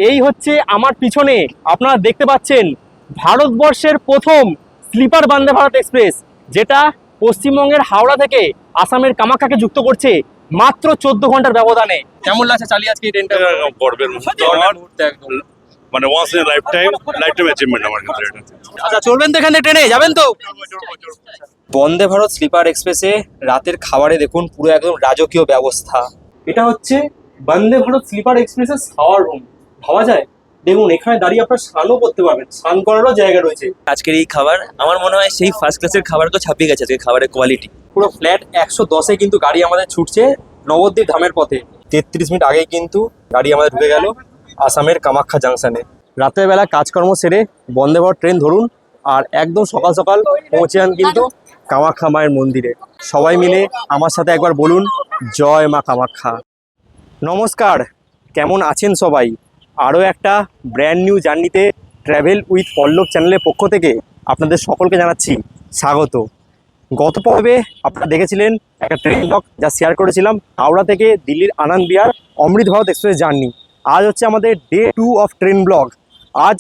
এই হচ্ছে আমার পিছনে আপনারা দেখতে পাচ্ছেন ভারতবর্ষের প্রথম স্লিপার বন্দে ভারত এক্সপ্রেস, যেটা পশ্চিমবঙ্গের হাওড়া থেকে আসামের কামাখ্যাকে যুক্ত করছে মাত্র 14 ঘন্টার ব্যবধানে। কেমন লাগছে চালিয়ে আজকে এই ট্রেনটা? গর্বের মুহূর্ত আমার, মানে once in lifetime achievement আমার কাছে এটা। আচ্ছা, চলবেন তো এখানে, ট্রেনে যাবেন তো? বন্দে ভারত স্লিপার এক্সপ্রেসে রাতের খাবারে দেখুন পুরো একদম রাজকীয় ব্যবস্থা। এটা হচ্ছে বন্দে ভারত স্লিপার এক্সপ্রেসের শাওয়ার রুম, ভাবা যায়। দেখুন এখানে দাঁড়িয়ে আপনার স্নানও করতে পারবেন, স্নান করারও জায়গা রয়েছে। আজকের এই খাবার আমার মনে হয় সেই ফার্স্ট ক্লাসের খাবারকে ছাপিয়ে গেছে আজকের খাবারের কোয়ালিটি। পুরো ফ্ল্যাট 110-এ কিন্তু গাড়ি আমাদের ছুটছে নবদ্বীপ ধামের পথে। 33 মিনিট আগেই কিন্তু গাড়ি আমাদের ঢুকে গেল আসামের কামাখ্যা জাংশনে। রাতের বেলা কাজকর্ম সেরে বন্দে ভারত ট্রেন ধরুন আর একদম সকাল সকাল পৌঁছে যান কিন্তু কামাখ্যা মায়ের মন্দিরে। সবাই মিলে আমার সাথে একবার বলুন, জয় মা কামাখ্যা। নমস্কার, কেমন আছেন সবাই? আরও একটা ব্র্যান্ড নিউ জার্নিতে ট্র্যাভেল উইথ পল্লব চ্যানেলের পক্ষ থেকে আপনাদের সকলকে জানাচ্ছি স্বাগত। গত পর্বে আপনারা দেখেছিলেন একটা ট্রেন ব্লগ যা শেয়ার করেছিলাম হাওড়া থেকে দিল্লির আনন্দ বিহার অমৃত ভারত এক্সপ্রেস জার্নি। আজ হচ্ছে আমাদের ডে 2 অফ ট্রেন ব্লগ। আজ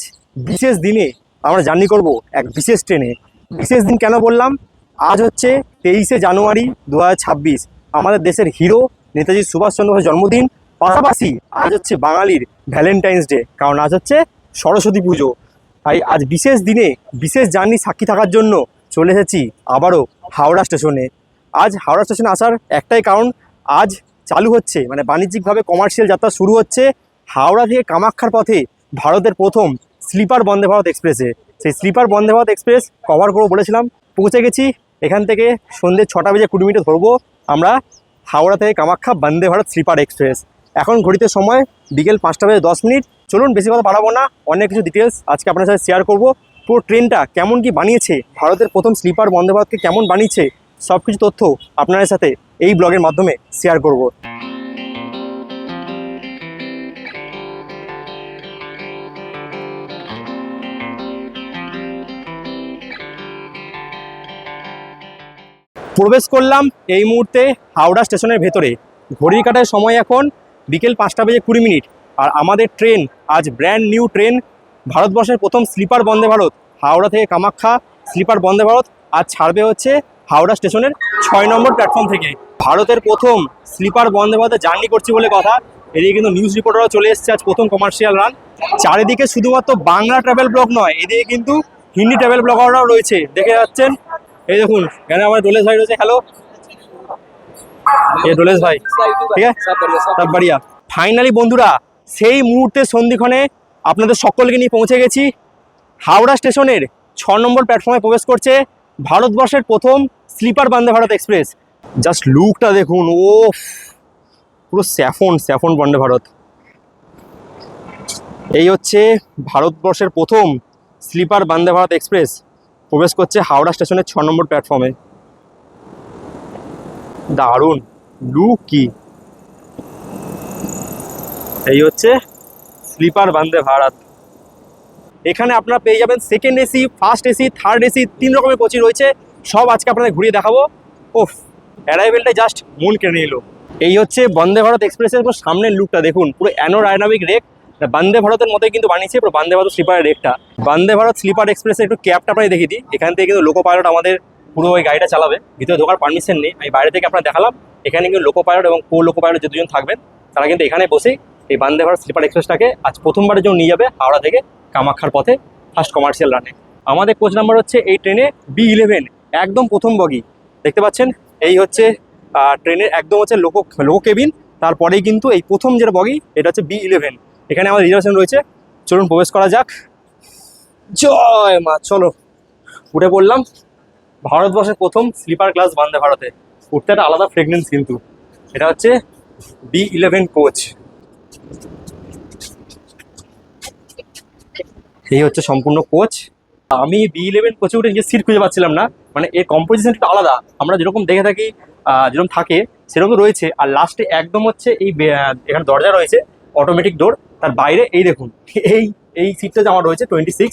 বিশেষ দিনে আমরা জার্নি করব এক বিশেষ ট্রেনে। বিশেষ দিন কেন বললাম? আজ হচ্ছে 23শে জানুয়ারি 2026, আমাদের দেশের হিরো নেতাজি সুভাষচন্দ্র বসুর জন্মদিন। পাশাপাশি আজ হচ্ছে বাঙালির ভ্যালেন্টাইন্স ডে, কারণ আজ হচ্ছে সরস্বতী পুজো। তাই আজ বিশেষ দিনে বিশেষ জার্নি সাক্ষী থাকার জন্য চলে এসেছি আবারও হাওড়া স্টেশনে। আজ হাওড়া স্টেশনে আসার একটাই কারণ, আজ চালু হচ্ছে মানে বাণিজ্যিকভাবে কমার্শিয়াল যাত্রা শুরু হচ্ছে হাওড়া থেকে কামাখ্যার পথে ভারতের প্রথম স্লিপার বন্দে ভারত এক্সপ্রেসে। সেই sleeper Vande Bharat express cover করবো বলেছিলাম, পৌঁছে গেছি। এখান থেকে সন্ধ্যে 6:20 ধরবো আমরা হাওড়া থেকে কামাখ্যা বন্দে ভারত স্লিপার এক্সপ্রেস। এখন ঘড়িতে সময় বিকেল 5:10। চলুন বেশি কথা বাড়াবো না, অনেক কিছু ডিটেলস আজকে আপনার সাথে শেয়ার করব। পুরো ট্রেনটা কেমন কি বানিয়েছে, ভারতের প্রথম স্লিপার বন্দে ভারতকে কেমন বানিয়েছে, সব কিছু তথ্য আপনাদের সাথে এই ব্লগের মাধ্যমে শেয়ার করব। প্রবেশ করলাম এই মুহূর্তে হাওড়া স্টেশনের ভেতরে। ঘড়ির কাটার সময় এখন বিকেল 5:20। আর আমাদের ট্রেন আজ ব্র্যান্ড নিউ ট্রেন, ভারতবর্ষের প্রথম স্লিপার বন্দে ভারত হাওড়া থেকে কামাখ্যা স্লিপার বন্দে ভারত আজ ছাড়বে হচ্ছে হাওড়া স্টেশনের 6 নম্বর প্ল্যাটফর্ম থেকে। ভারতের প্রথম স্লিপার বন্দে ভারতে জার্নি করছি বলে কথা। এদিকে কিন্তু নিউজ রিপোর্টারও চলে এসছে, আজ প্রথম কমার্শিয়াল রান। চারিদিকে শুধুমাত্র বাংলা ট্রাভেল ব্লগ নয়, এদিকে কিন্তু হিন্দি ট্রাভেল ব্লগাররাও রয়েছে, দেখে যাচ্ছেন। এই দেখুন এখানে আমার ডোলেশ ভাই রয়েছে। হ্যালো, এই ডোলেশ ভাই, ঠিক আছে, সব বাড়িয়া। ফাইনালি বন্ধুরা, সেই মুহূর্তের সন্ধিক্ষণে আপনাদের সকলকে নিয়ে পৌঁছে গেছি হাওড়া স্টেশনের 6 নম্বর প্ল্যাটফর্মে। প্রবেশ করছে ভারতবর্ষের প্রথম sleeper Vande Bharat express. Just লুকটা দেখুন, ও পুরো স্যাফন বন্দে ভারত। এই হচ্ছে ভারতবর্ষের প্রথম স্লিপার বন্দে ভারত এক্সপ্রেস প্রবেশ করছে হাওড়া স্টেশনের 6 নম্বর প্ল্যাটফর্মে। দারুণ লুক কি! এই হচ্ছে স্লিপার বন্দে ভারত। এখানে আপনারা পেয়ে যাবেন second AC, first AC, third AC, 3 রকমের কোচই রয়েছে। সব আজকে আপনাদের ঘুরিয়ে দেখাবো। ওফ, অ্যারাইভেলটা জাস্ট মন কেড়ে নিল। এই হচ্ছে বন্দে ভারত এক্সপ্রেসের পুরো সামনের লুকটা দেখুন, পুরো অ্যানোডাইনামিক রেক। বন্দে ভারতের মতোই কিন্তু বানিয়েছে পুরো বন্দে ভারত স্লিপারের রেকটা। বন্দে ভারত স্লিপার এক্সপ্রেসের একটু ক্যাবটা আপনাকে দেখিয়ে দিই। এখান থেকে কিন্তু লোকো পাইলট আমাদের পুরো ওই গাড়িটা চালাবে, ভিতরে ঢোকার পারমিশন নেই। আমি বাইরে থেকে আপনার দেখালাম। এখানে কিন্তু লোকো পাইলট এবং কো লোকো পাইলট যে দুজন থাকবেন তারা কিন্তু এখানে বসেই এই বন্দে ভারত স্লিপার এক্সপ্রেসটাকে আজ প্রথমবারের জন্য নিয়ে যাবে হাওড়া থেকে কামাখ্যার পথে ফার্স্ট কমার্শিয়াল রানে। আমাদের কোচ নাম্বার হচ্ছে এই ট্রেনে B11, একদম প্রথম বগি। দেখতে পাচ্ছেন এই হচ্ছে ট্রেনের একদম হচ্ছে লোকো কেবিন। তারপরেই কিন্তু এই প্রথম যেটা বগি এটা হচ্ছে B11। এখানে আমাদের রিজার্ভেশন রয়েছে। চলুন প্রবেশ করা যাক। জয় মা, চলো উঠে পড়লাম ভারতবর্ষের প্রথম স্লিপার ক্লাস বন্দে ভারতে। উঠতে একটা আলাদা ফ্রেগনেন্স কিন্তু। এটা হচ্ছে B11 কোচ। এই হচ্ছে সম্পূর্ণ কোচ। আমি B11 কোচে উঠে নিজের সিট খুঁজে পাচ্ছিলাম না, মানে এর কম্পোজিশনটা আলাদা। আমরা যেরকম দেখে থাকি যেরকম থাকে সেরকম রয়েছে। আর লাস্টে একদম হচ্ছে এই এখানে দরজা রয়েছে, অটোমেটিক ডোর। তার বাইরে এই দেখুন এই সিটটা যে আমার রয়েছে 26,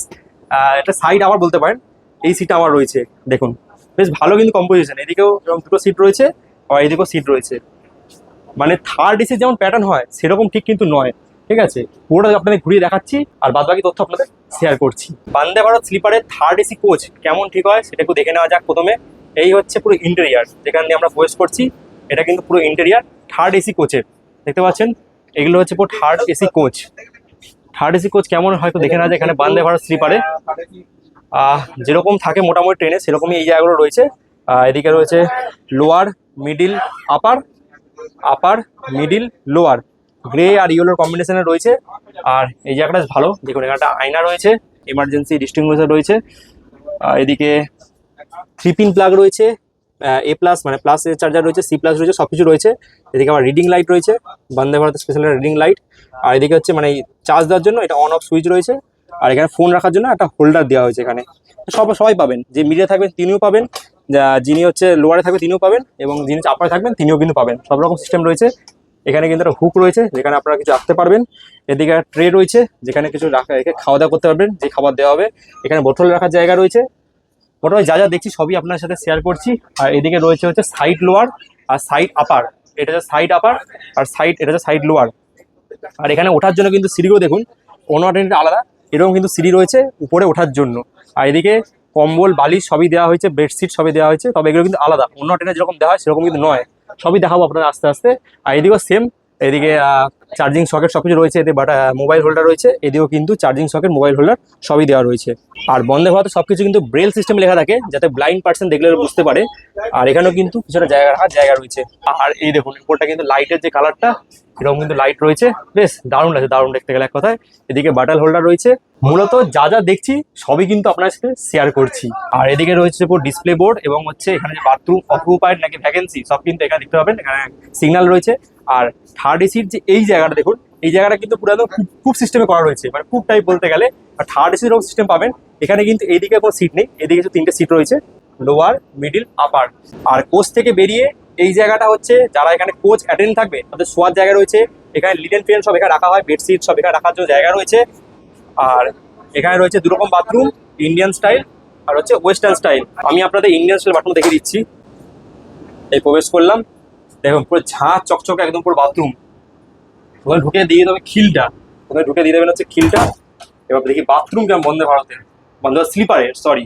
একটা সাইড আবার বলতে পারেন। এই সিটটা আমার রয়েছে দেখুন, বেশ ভালো কিন্তু কম্পোজিশন। এদিকেও যেমন 2টো সিট রয়েছে আর এদিকেও সিট রয়েছে। মানে থার্ড এসি যেমন প্যাটার্ন হয় সেরকম ঠিক কিন্তু নয়। ঠিক আছে, পুরোটা আপনাদের ঘুরিয়ে দেখাচ্ছি আর বাদবাকি তথ্য আপনাদের শেয়ার করছি। Vande Bharat স্লিপারের third AC coach কেমন ঠিক হয় সেটা একটু দেখে নেওয়া যাক। প্রথমে এই হচ্ছে পুরো ইন্টেরিয়ার, যেখান দিয়ে আমরা প্রবেশ করছি, এটা কিন্তু পুরো ইন্টেরিয়ার থার্ড এসি কোচের, দেখতে পাচ্ছেন এগুলো হচ্ছে পুরো third AC coach. Third AC coach কেমন হয়তো দেখে নেওয়া যায়। এখানে বন্দে ভারত স্লিপারে যেরকম থাকে মোটামুটি ট্রেনে সেরকমই এই জায়গাগুলো রয়েছে। এদিকে রয়েছে লোয়ার, মিডিল, আপার, আপার, মিডিল, লোয়ার, গ্রে আর ইয়েলোর কম্বিনেশনে রয়েছে। আর এই জায়গাটা ভালো, দেখুন এখানে একটা আয়না রয়েছে, এমার্জেন্সি ডিস্টিংগুইশার রয়েছে, এদিকে 3 পিন প্লাগ রয়েছে, A+ মানে প্লাস চার্জার রয়েছে, C+ রয়েছে, সব কিছু রয়েছে। এদিকে আবার রিডিং লাইট রয়েছে, Vande Bharat special reading light. আর এদিকে হচ্ছে মানে চার্জ দেওয়ার জন্য এটা অন অফ সুইচ রয়েছে। আর এখানে ফোন রাখার জন্য একটা হোল্ডার দেওয়া হয়েছে। এখানে সবাই পাবেন, যে মিডিয়া থাকবেন তিনিও পাবেন, যিনি হচ্ছে লোয়ারে থাকবেন তিনিও পাবেন, এবং যিনি আপারে থাকবেন তিনিও কিন্তু পাবেন। সব রকম সিস্টেম রয়েছে। এখানে কিন্তু একটা হুক রয়েছে যেখানে আপনারা কিছু রাখতে পারবেন। এদিকে ট্রে রয়েছে যেখানে কিছু রেখে খাওয়া দাওয়া করতে পারবেন, যে খাবার দেওয়া হবে। এখানে বোতল রাখার জায়গা রয়েছে। মোটামুটি যা যা দেখছি সবই আপনার সাথে শেয়ার করছি। আর এদিকে রয়েছে হচ্ছে সাইড লোয়ার আর সাইড আপার, এটা হচ্ছে সাইড আপার আর এটা হচ্ছে সাইড লোয়ার। আর এখানে ওঠার জন্য কিন্তু সিঁড়িগুলো দেখুন অন্য ট্রেনটা আলাদা, এরকম কিন্তু সিঁড়ি রয়েছে উপরে ওঠার জন্য। আর এদিকে কম্বল, বালিশ সবই দেওয়া হয়েছে, বেডশিট সবই দেওয়া হয়েছে, তবে এগুলো কিন্তু আলাদা, অন্য ট্রেনে যেরকম দেওয়া হয় সেরকম কিন্তু নয়। সবই দেখাবো আপনাদের আস্তে আস্তে। আর এদিকেও সেম, এদিকে চার্জিং সকেট সব কিছু রয়েছে, এতে বাট মোবাইল হোল্ডার রয়েছে, এদিকেও কিন্তু চার্জিং সকেট, মোবাইল হোল্ডার সবই দেওয়া রয়েছে। আর বন্দে ভারতে সব কিছু কিন্তু ব্রেল সিস্টেম লেখা থাকে, যাতে ব্লাইন্ড পার্সন দেখলে বুঝতে পারে। আর এখানেও কিন্তু কিছুটা জায়গা রাখার জায়গা রয়েছে। আর এই দেখুন উপরটা কিন্তু লাইটের যে কালারটা, এরকম কিন্তু লাইট রয়েছে, বেশ দারুণ লাগছে, দারুণ দেখতে গেলে এক কথায়। এদিকে বাটাল হোল্ডার রয়েছে। মূলত যা যা দেখছি সবই কিন্তু আপনার সাথে শেয়ার করছি। আর এদিকে রয়েছে পুরো ডিসপ্লে বোর্ড, এবং হচ্ছে এখানে যে বাথরুম অকুপাইড নাকি ভ্যাকেন্সি সব কিন্তু এখানে দেখতে পাবেন। এখানে সিগন্যাল রয়েছে। আর থার্ড এসির যে এই জায়গাটা দেখুন, এই জায়গাটা কিন্তু পুরো একদম খুব সিস্টেমে করা রয়েছে, মানে খুব টাইপ বলতে গেলে। আর থার্ড এসির এরকম সিস্টেম পাবেন। এখানে কিন্তু এইদিকে কোনো সিট নেই, এদিকে 3টে সিট রয়েছে, লোয়ার, মিডিল, আপার। আর কোচ থেকে বেরিয়ে এই জায়গাটা হচ্ছে যারা এখানে কোচ অ্যাটেন্ড থাকবে তাদের শোয়ার জায়গা রয়েছে। এখানে লিডেন ফ্যান সব এখানে রাখা হয়, বেডশিট সব এখানে রাখার জন্য জায়গা রয়েছে। আর এখানে রয়েছে দুরকম বাথরুম, ইন্ডিয়ান স্টাইল আর হচ্ছে ওয়েস্টার্ন স্টাইল। আমি আপনাদের ইন্ডিয়ান স্টাইল বাথরুম দেখে দিচ্ছি। এই প্রবেশ করলাম, দেখুন পুরো ঝাঁ চকচকে একদম পুরো বাথরুম। ওখানে ঢুকে দিয়ে দেবে খিলটা, ওখানে ঢুকে দিয়ে দেবেন হচ্ছে খিলটা। এবার দেখি বাথরুম কেমন বন্দে ভারতের, বন্দে ভারত স্লিপারের সরি।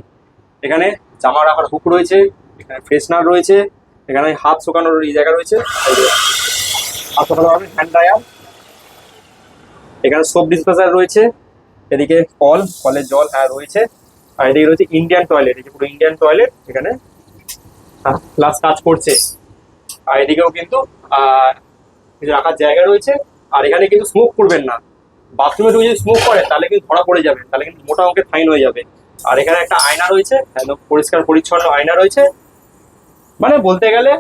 এখানে জামা রাখার হুক রয়েছে, এখানে ফ্রেশনার রয়েছে, এখানে হাত শুকানোর এই জায়গা রয়েছে, হাত শুকানো হবে, হ্যান্ড ড্রায়ার, এখানে সোপ ডিসপেন্সার রয়েছে, এদিকে কলের জল রয়েছে। আর এদিকে রয়েছে ইন্ডিয়ান টয়লেট, এই যে পুরো ইন্ডিয়ান টয়লেট, এখানে প্লাস কাজ করছে। আর এদিকেও কিন্তু কিছু রাখার জায়গা রয়েছে। আর এখানে কিন্তু স্মোক করবেন না, বাথরুমে ঢুকে যদি স্মোক করে তাহলে কিন্তু ধরা পড়ে যাবে, তাহলে কিন্তু মোটা অঙ্কের ফাইন হয়ে যাবে। আর এখানে একটা আয়না রয়েছে, একদম পরিষ্কার পরিচ্ছন্ন আয়না রয়েছে। মানে বলতে গেলে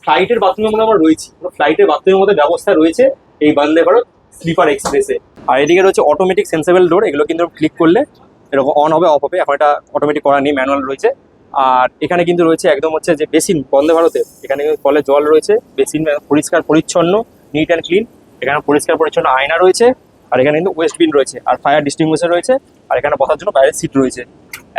ফ্লাইটের বাথরুমের মধ্যে আমরা রয়েছি, ফ্লাইটের বাথরুমের মধ্যে ব্যবস্থা রয়েছে এই বন্দে ভারত স্লিপার এক্সপ্রেসে। আর এদিকে রয়েছে অটোমেটিক সেন্সেবল ডোর, এগুলো কিন্তু ক্লিক করলে এরকম অন হবে অফ হবে, এখন এটা অটোমেটিক করা নেই, ম্যানুয়াল রয়েছে। আর এখানে কিন্তু রয়েছে একদম হচ্ছে যে বেসিন বন্দে ভারতের, এখানে কলের জল রয়েছে, বেসিন পরিষ্কার পরিচ্ছন্ন, নিট অ্যান্ড ক্লিন। এখানে পরিষ্কার পরিচ্ছন্ন আয়না রয়েছে। আর এখানে কিন্তু ওয়েস্ট বিন রয়েছে, আর ফায়ার ডিস্টিংগুইশার রয়েছে। আর এখানে বসার জন্য বাইরের সিট রয়েছে,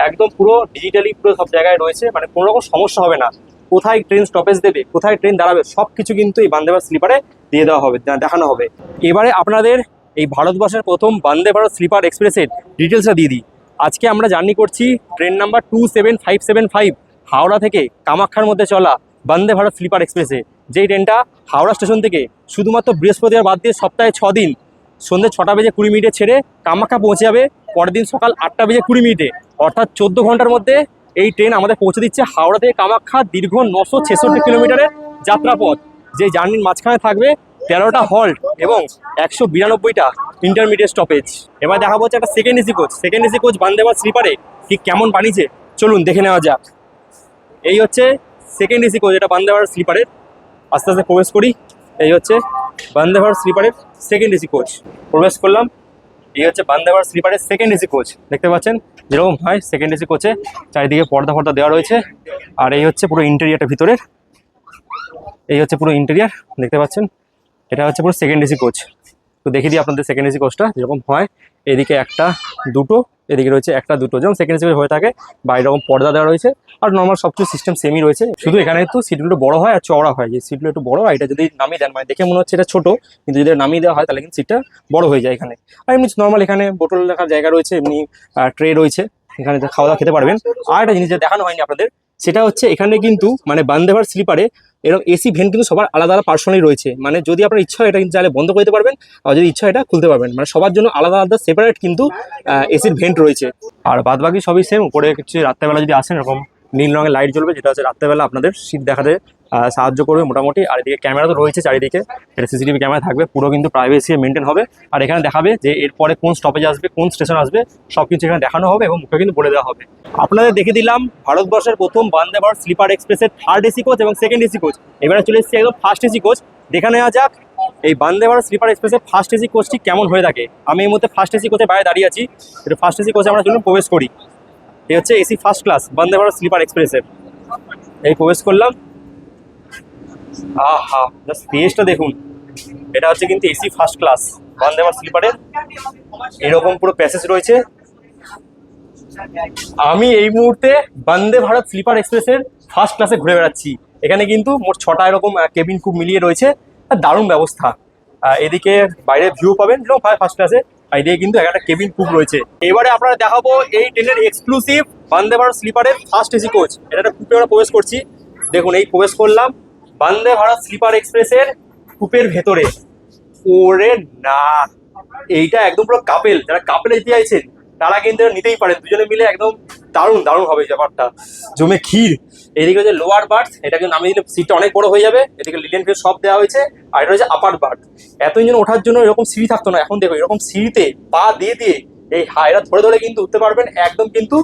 একদম পুরো ডিজিটালি পুরো সব জায়গায় রয়েছে, মানে কোনো রকম সমস্যা হবে না। কোথায় ট্রেন স্টপেজ দেবে, কোথায় ট্রেন দাঁড়াবে, সব কিছু কিন্তু এই বন্দে ভারত স্লিপারে দিয়ে দেওয়া হবে, দেখানো হবে। এবারে আপনাদের এই ভারতবর্ষের প্রথম বন্দে ভারত স্লিপার এক্সপ্রেসের ডিটেলসটা দিয়ে দিই। আজকে আমরা জার্নি করছি ট্রেন নাম্বার 27575, হাওড়া থেকে কামাখ্যার মধ্যে চলা বন্দে ভারত স্লিপার এক্সপ্রেসে। যেই ট্রেনটা হাওড়া স্টেশন থেকে শুধুমাত্র বৃহস্পতিবার বাদ দিয়ে সপ্তাহে 6 দিন সন্ধ্যে 6টা বেজে 20 মিনিটে ছেড়ে কামাখ্যা পৌঁছে যাবে পরের দিন সকাল 8টা বেজে 20 মিনিটে, অর্থাৎ 14 ঘন্টার মধ্যে এই ট্রেন আমাদের পৌঁছে দিচ্ছে হাওড়া থেকে কামাখ্যা দীর্ঘ 966 কিলোমিটারের যাত্রাপথ। যে জার্নির মাঝখানে থাকবে 13টা হল্ট এবং 192টা ইন্টারমিডিয়েট স্টপেজ। এবার দেখা হচ্ছে একটা second AC coach, second AC coach Vande Bharat স্লিপারে ঠিক কেমন বানিয়েছে চলুন দেখে নেওয়া যাক। এই হচ্ছে সেকেন্ড এসি কোচ, এটা বন্দে ভারত স্লিপারের। আস্তে আস্তে প্রবেশ করি। এই হচ্ছে Vande Bharat স্লিপারের second AC coach, প্রবেশ করলাম। এই হচ্ছে Vande Bharat স্লিপারের second AC coach, দেখতে পাচ্ছেন যেরকম হয় সেকেন্ড এসি কোচে, চারিদিকে পর্দা ফর্দা দেওয়া রয়েছে। আর এই হচ্ছে পুরো ইন্টেরিয়ারটা ভিতরের, এই হচ্ছে পুরো ইন্টেরিয়ার, দেখতে পাচ্ছেন। এটা হচ্ছে পুরো সেকেন্ড এসি কোচ। তো দেখিয়ে দিই আপনাদের সেকেন্ড এসি কোচটা যেরকম হয়। এদিকে 1, 2, এদিকে রয়েছে একটা দুটো, যেমন সেকেন্ড এসি কোচ হয়ে থাকে, বা এরকম পর্দা দেওয়া রয়েছে। আর নর্মাল সবকিছু সিস্টেম সেমই রয়েছে, শুধু এখানে একটু সিটগুলো বড় হয় আর চওড়া হয়। যে সিটগুলো একটু বড় হয়, এটা যদি নামিয়ে দেন মানে দেখে মনে হচ্ছে এটা ছোট, কিন্তু যদি নামিয়ে দেওয়া হয় তাহলে কিন্তু সিটটা বড় হয়ে যায় এখানে। আর এমনি নর্মাল এখানে বোতল রাখার জায়গা রয়েছে, এমনি ট্রে রয়েছে, এখানে খাওয়া দাওয়া খেতে পারবেন। আর একটা জিনিস যেটা দেখানো হয়নি আপনাদের, সেটা হচ্ছে এখানে কিন্তু মানে বন্দে ভারত স্লিপারে এরকম এসি ভেন্ট কিন্তু সবার আলাদা আলাদা পার্সোনালি রয়েছে। মানে যদি আপনার ইচ্ছা হয় এটা কিন্তু চাইলে বন্ধ করে দিতে পারবেন, আর যদি ইচ্ছা হয় এটা খুলতে পারবেন। মানে সবার জন্য আলাদা আলাদা সেপারেট কিন্তু এসির ভেন্ট রয়েছে। আর বাদ বাকি সবই সেম। উপরে কিছু রাত্রেবেলা যদি আসেন এরকম নীল রঙের লাইট জ্বলবে, যেটা হচ্ছে রাত্রেবেলা আপনাদের শীত দেখাতে সাহায্য করবে মোটামুটি। আর এদিকে ক্যামেরা তো রয়েছে চারিদিকে, এটা সিসিটিভি ক্যামেরা থাকবে, পুরো কিন্তু প্রাইভেসি মেনটেন হবে। আর এখানে দেখাবে যে এরপরে কোন স্টপেজ আসবে, কোন স্টেশন আসবে, সব কিছু এখানে দেখানো হবে এবং মুখে কিন্তু বলে দেওয়া হবে। আপনাদের দেখে দিলাম ভারতবর্ষের প্রথম বন্দে ভারত স্লিপার এক্সপ্রেসের থার্ড এসি কোচ এবং সেকেন্ড এসি কোচ। এবারে চলে এসেছি একদম ফার্স্ট এসি কোচ। দেখে নেওয়া যাক এই বন্দে ভারত স্লিপার এক্সপ্রেসের ফার্স্ট এসি কোচটি কেমন হয়ে থাকে। আমি এই মুহূর্তে ফার্স্ট এসি কোচে বাইরে দাঁড়িয়ে আছি। এটা ফার্স্ট এসি কোচে আমরা চলুন প্রবেশ করি। এই হচ্ছে এসি ফার্স্ট ক্লাস বন্দে ভারত স্লিপার এক্সপ্রেসের। এই প্রবেশ করলাম, আহা জাস্ট স্পেসটা দেখুন। এটা হচ্ছে কিন্তু AC first class Vande Bharat স্লিপারের, এরকম পুরো প্যাসেজ রয়েছে। আমি এই মুহূর্তে বন্দে ভারত স্লিপার এক্সপ্রেসের ফার্স্ট ক্লাসে ঘুরে বেড়াচ্ছি। এখানে কিন্তু মোট 6টা এরকম কেবিন খুব মিলিয়ে রয়েছে, আর দারুণ ব্যবস্থা। এদিকে বাইরে ভিউ পাবেন যেরকম ফার্স্ট ক্লাসে, আর এদিকে কিন্তু একটা কেবিন খুব রয়েছে। এবারে আপনারা দেখাবো এই ট্রেনের exclusive Vande Bharat স্লিপারের first AC coach. এটা একটা কুপে আমরা প্রবেশ করছি। দেখুন এই প্রবেশ করলাম বন্দে ভারত স্লিপার এক্সপ্রেসের কুপের ভেতরে। ওরে না, এইটা একদম পুরো কাপেল, যারা কাপেলে যেতে চাইছেন তারা কিন্তু এটা নিতেই পারেন। দুজনে মিলে একদম দারুণ দারুণ হবে ব্যাপারটা, জমে ক্ষীর। এদিকে হচ্ছে লোয়ার বার্থ, এটা কিন্তু নামিয়ে দিলে সিটটা অনেক বড় হয়ে যাবে। এদিকে লিলেন ফিল সব দেওয়া হয়েছে। আর এটা হচ্ছে আপার বার্থ। এতজন ওঠার জন্য এরকম সিঁড়ি থাকতো না, এখন দেখো এরকম সিঁড়িতে পা দিয়ে দিয়ে এই হায়রা ধরে ধরে কিন্তু উঠতে পারবেন একদম কিন্তু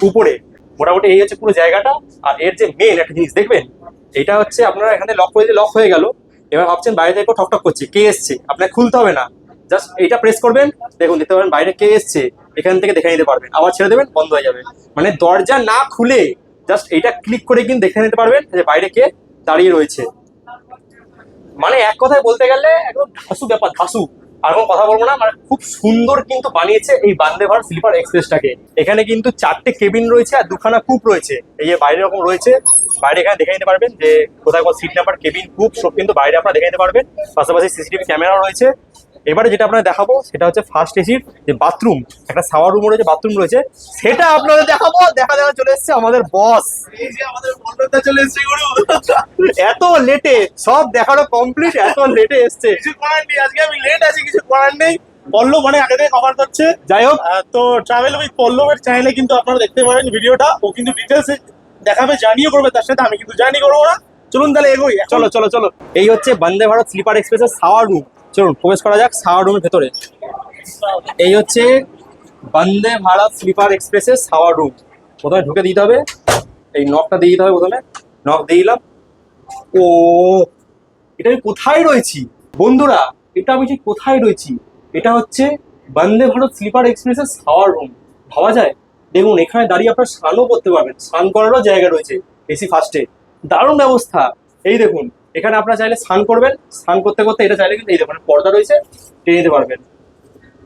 উপরে। মোটামুটি এই হচ্ছে পুরো জায়গাটা। আর এর যে মেন একটা জিনিস দেখবেন, এটা হচ্ছে আপনারা এখানে লক করে দিয়ে লক হয়ে গেল। এবার ভাবছেন বাইরে থেকে ঠকঠক করছে, কে এসছে, আপনাকে খুলতে হবে না, জাস্ট এইটা প্রেস করবেন, দেখুন দেখতে পাবেন বাইরে কে এসছে, এখান থেকে দেখে নিতে পারবেন। আবার ছেড়ে দেবেন, বন্ধ হয়ে যাবে। মানে দরজা না খুলে জাস্ট এইটা ক্লিক করে কিন্তু দেখে নিতে পারবেন যে বাইরে কে দাঁড়িয়ে রয়েছে। মানে এক কথায় বলতে গেলে একদম ধাসু ব্যাপার, ধাসু। আর কোনো কথা বলবো না, মানে খুব সুন্দর কিন্তু বানিয়েছে এই বন্দে ভারত স্লিপার এক্সপ্রেসটাকে। এখানে কিন্তু 4টে কেবিন রয়েছে আর 2খানা কূপ রয়েছে। এই যে বাইরে এরকম রয়েছে, বাইরে এখানে দেখে নিতে পারবেন যে কোথায় কোন সিট নাম্বার, কেবিন, কূপ সব কিন্তু বাইরে আপনারা দেখে নিতে পারবেন। পাশাপাশি সিসিটিভি ক্যামেরাও রয়েছে। এবারে যেটা আপনাদের দেখাবো সেটা হচ্ছে ফার্স্ট এসির যে বাথরুম, একটা শাওয়ার রুম রয়েছে, বাথরুম রয়েছে, সেটা আপনাদের দেখাবো। দেখা চলে এসছে আমাদের বস, চলে এসেছে গুরু। এত লেটে সব দেখানো কমপ্লিট, এত লেটে এসছে। কিছু করার নেই, আজকে আমি লেট আছি, কিছু করার নেই। পল্লব অনেক আগে থেকে কভার করছে। যাই হোক, তো ট্রাভেল উইথ পল্লবের চ্যানেলে কিন্তু আপনারা দেখতে পারেন ভিডিওটা। ও কিন্তু ডিটেলসে দেখাবে, জার্নিও করবে তার সাথে। আমি কিন্তু জার্নি করবো না। চলুন তাহলে এগোই। চলো চলো চলো। এই হচ্ছে বন্দে ভারত স্লিপার এক্সপ্রেসের শাওয়ার রুম। চলুন প্রবেশ করা যাক শাওয়ার রুমের ভেতরে। এই হচ্ছে বন্দে ভারত স্লিপার এক্সপ্রেসের শাওয়ার রুম। প্রথমে ঢুকে দিতে হবে, এই নকটা দিয়ে দিতে হবে। প্রথমে নক দিয়ে দিলাম। ও, এটা আমি কোথায় রয়েছি বন্ধুরা, এটা আমি ঠিক কোথায় রয়েছি? এটা হচ্ছে বন্দে ভারত স্লিপার এক্সপ্রেসের শাওয়ার রুম। ভাবা যায়, দেখুন এখানে দাঁড়িয়ে আপনার স্নানও করতে পারবেন, স্নান করারও জায়গা রয়েছে এসি ফার্স্টে। দারুণ ব্যবস্থা। এই দেখুন এখানে আপনারা চাইলে স্নান করবেন, স্নান করতে করতে এটা চাইলে কিন্তু এই দেখুন পর্দা রয়েছে, টেনে নিতে পারবেন।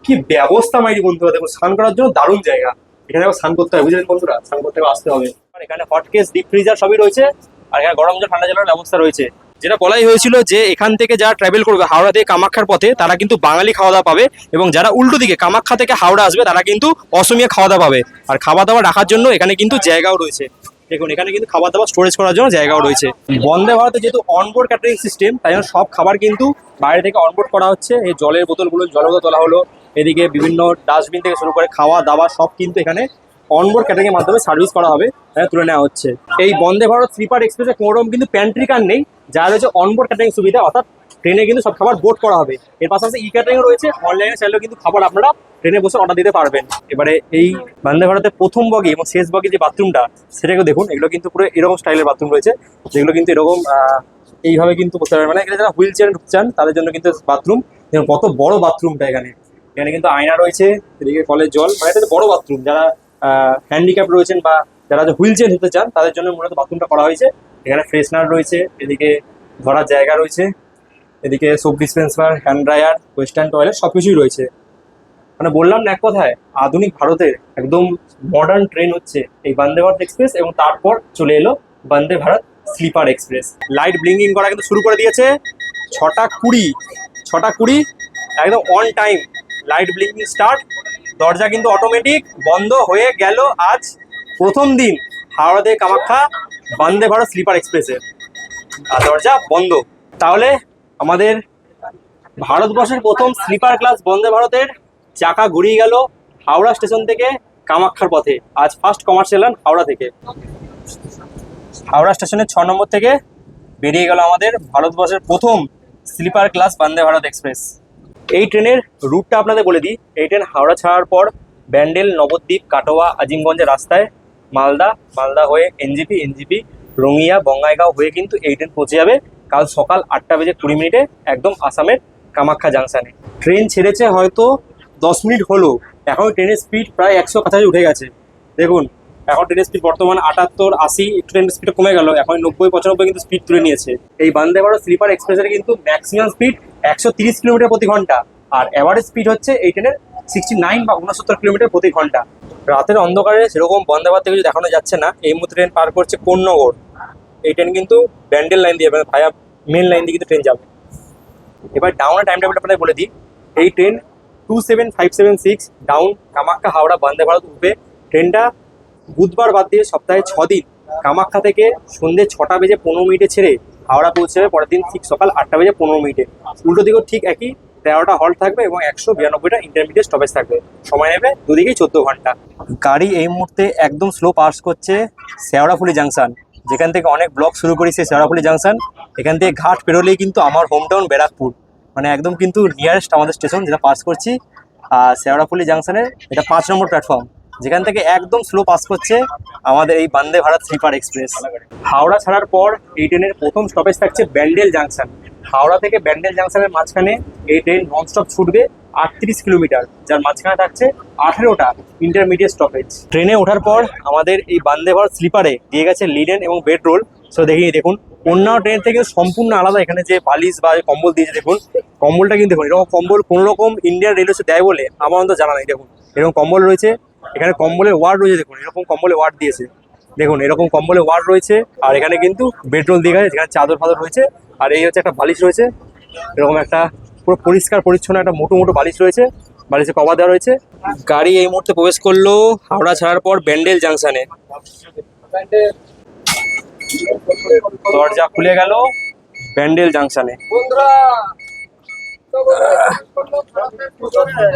কি ব্যবস্থা মাইরি বন্ধুরা, দেখুন স্নান করার জন্য দারুণ জায়গা। এখানে আবার স্নান করতে হবে, বুঝলেন বন্ধুরা, স্নান করতে আসতে হবে। আর এখানে হট কেস, ডিপ ফ্রিজার সবই রয়েছে। আর এখানে গরম জল, ঠান্ডা জলের ব্যবস্থা রয়েছে। যেটা বলাই হয়েছিল যে এখান থেকে যারা ট্রাভেল করবে হাওড়া থেকে কামাখ্যার পথে, তারা কিন্তু বাঙালি খাওয়া দাওয়া পাবে, এবং যারা উল্টো দিকে কামাখ্যা থেকে হাওড়া আসবে তারা কিন্তু অসমীয়া খাওয়া দাওয়া পাবে। আর খাওয়া দাওয়া রাখার জন্য এখানে কিন্তু জায়গাও রয়েছে। দেখুন এখানে কিন্তু খাবার দাবার স্টোরেজ করার জন্য জায়গাও রয়েছে। বন্দে ভারতে যেহেতু অনবোর্ড ক্যাটারিং সিস্টেম, তাই জন্য সব খাবার কিন্তু বাইরে থেকে অনবোর্ড করা হচ্ছে। এই জলের বোতলগুলো জলের বোতল তোলা হলো, এদিকে বিভিন্ন ডাস্টবিন থেকে শুরু করে খাওয়া দাওয়া সব কিন্তু এখানে অনবোর্ড ক্যাটারিং এর মাধ্যমে সার্ভিস করা হবে, তুলে নেওয়া হচ্ছে। এই বন্দে ভারত স্লিপার এক্সপ্রেসে কোনোরকম কিন্তু প্যান্ট্রি কার নেই, যা রয়েছে অনবোর্ড ক্যাটারিং সুবিধা, অর্থাৎ ট্রেনে কিন্তু সব খাবার বোর্ড করা হবে। এর পাশাপাশি ই ক্যাটারিংও রয়েছে, অনলাইনে চাইলেও কিন্তু খাবার আপনারা ট্রেনে বসে অর্ডার দিতে পারবেন। এবারে এই বন্দে ভারতের প্রথম বগি এবং শেষ বগি যে বাথরুমটা, সেটাকেও দেখুন। এগুলো কিন্তু পুরো এরকম স্টাইলের বাথরুম রয়েছে, যেগুলো কিন্তু এরকম এইভাবে কিন্তু বসতে পারবেন। মানে এখানে যারা হুইল চেয়ারে ঢুকতে চান তাদের জন্য কিন্তু বাথরুম। দেখুন কত বড় বাথরুমটা। এখানে এখানে কিন্তু আয়না রয়েছে, এদিকে কলের জল, মানে এটা বড় বাথরুম। যারা হ্যান্ডিক্যাপ রয়েছেন বা যারা হুইল চেয়ার ঢুকতে চান তাদের জন্য মূলত বাথরুমটা করা হয়েছে। এখানে ফ্রেশনার রয়েছে, এদিকে ধরার জায়গা রয়েছে, এদিকে soap dispenser, hand dryer, western toilet সব কিছুই রয়েছে। মানে বললাম না এক কথায়, আধুনিক ভারতের একদম মডার্ন ট্রেন হচ্ছে এই বন্দে ভারত এক্সপ্রেস, এবং তারপর চলে এলো Vande Bharat sleeper express. Light blinking করা কিন্তু শুরু করে দিয়েছে 6:20 একদম on time light blinking start. দরজা কিন্তু অটোমেটিক বন্ধ হয়ে গেল আজ প্রথম দিন হাওড়া থেকে কামাখ্যা বন্দে ভারত স্লিপার এক্সপ্রেসের, আর দরজা বন্ধ। তাহলে আমাদের ভারতবর্ষের প্রথম স্লিপার ক্লাস বন্দে ভারতের চাকা ঘুরিয়ে গেল হাওড়া স্টেশন থেকে কামাখ্যার পথে। আজ ফার্স্ট কমার্শিয়াল রান হাওড়া থেকে। হাওড়া স্টেশনের 6 নম্বর থেকে বেরিয়ে গেল আমাদের ভারতবর্ষের প্রথম sleeper class Vande Bharat express. এই ট্রেনের রুটটা আপনাদের বলে দিই। এই ট্রেন হাওড়া ছাড়ার পর ব্যান্ডেল, নবদ্বীপ, কাটোয়া, আজিমগঞ্জের রাস্তায় মালদা হয়ে এনজিপি, রঙিয়া, বঙ্গাইগাঁও হয়ে কিন্তু এই ট্রেন পৌঁছে যাবে কাল সকাল 8:20 একদম আসামের কামাখ্যা জাংশনে। ট্রেন ছেড়েছে হয়তো 10 মিনিট হলো, এখন ট্রেনের স্পিড প্রায় 100 কাছাকাছি উঠে গেছে। দেখুন এখন ট্রেনের স্পিড বর্তমান 78, 80, একটু ট্রেনের স্পিডটা কমে গেল, এখন 90, 95 কিন্তু স্পিড তুলে নিয়েছে। এই বন্দে ভারত স্লিপার এক্সপ্রেসের কিন্তু ম্যাক্সিমাম স্পিড 130 কিলোমিটার প্রতি ঘন্টা, আর অ্যাভারেজ স্পিড হচ্ছে এই ট্রেনের 69 বা 69 কিলোমিটার প্রতি ঘন্টা। রাতের অন্ধকারে সেরকম বন্দে ভারত থেকে কিছু দেখানো যাচ্ছে না। এই মুহূর্তে ট্রেন পার করছে কোন্নগর। এই ট্রেন কিন্তু ব্যান্ডেল লাইন দিয়ে, মানে ভায়া মেন লাইন দিয়ে কিন্তু ট্রেন যাবে। এবার ডাউনের টাইম টেবিলটা আপনাদের বলে দিই। এই ট্রেন 27576 ডাউন কামাখ্যা হাওড়া বন্দে ভারত উঠবে। ট্রেনটা বুধবার বাদ দিয়ে সপ্তাহে 6 দিন কামাখ্যা থেকে সন্ধ্যে 6:15 ছেড়ে হাওড়া পৌঁছে যাবে পরের দিন ঠিক সকাল 8:15। উল্টো দিকেও ঠিক একই 13টা হল্ট থাকবে এবং 192টা ইন্টারমিডিয়েট স্টপেজ থাকবে। সময় নেবে দুদিকেই 14 ঘন্টা। গাড়ি এই মুহূর্তে একদম স্লো পাস করছে শেওড়াফুলি জাংশন, যেখান থেকে অনেক ব্লক শুরু করি সেই শেওড়াফুলি জাংশন। এখান থেকে ঘাট পেরোলেই কিন্তু আমার হোম টাউন ব্যারাকপুর, মানে একদম কিন্তু নিয়ারেস্ট আমাদের স্টেশন যেটা পাস করছি। আর শেওড়াফুলি জাংশনের এটা 5 নম্বর প্ল্যাটফর্ম, যেখান থেকে একদম স্লো পাস করছে আমাদের এই বন্দে ভারত স্লিপার এক্সপ্রেস। হাওড়া ছাড়ার পর এই ট্রেনের প্রথম স্টপেজ থাকছে ব্যান্ডেল জাংশন। হাওড়া থেকে ব্যান্ডেল জাংশনের মাঝখানে এই ট্রেন ননস্টপ ছুটবে 38 কিলোমিটার, যার মাঝখানে থাকছে 18টা ইন্টারমিডিয়েট স্টপেজ। ট্রেনে ওঠার পর আমাদের এই বন্দে ভারত স্লিপারে দিয়ে গেছে লিনেন এবং বেড রোল। সো দেখুন অন্যান্য ট্রেন থেকে সম্পূর্ণ আলাদা। এখানে যে বালিশ বা কম্বল দিয়েছে, দেখুন কম্বলটা কিন্তু দেখুন এরকম কম্বল কোনো রকম ইন্ডিয়ান রেলওয়ে দেয় বলে আমার অন্তত জানা নেই। দেখুন এরকম কম্বল রয়েছে, এখানে কম্বলের ওয়ার্ড রয়েছে, দেখুন এরকম কম্বলের ওয়ার্ড দিয়েছে, দেখুন এরকম কম্বলের ওয়ার্ড রয়েছে। আর এখানে কিন্তু বেডরোল দিয়ে গেছে, যেখানে চাদর ফাদর রয়েছে। আর এই হচ্ছে একটা বালিশ রয়েছে, এরকম একটা পুরো পরিষ্কার পরিচ্ছন্ন একটা মোটো বালিশ রয়েছে, বালিশে কভার দেওয়া রয়েছে। গাড়ি এই মুহূর্তে প্রবেশ করলো হাওড়া ছাড়ার পর ব্যান্ডেল জাংশনে। দরজা খুলে গেল ব্যান্ডেল জাংশনে।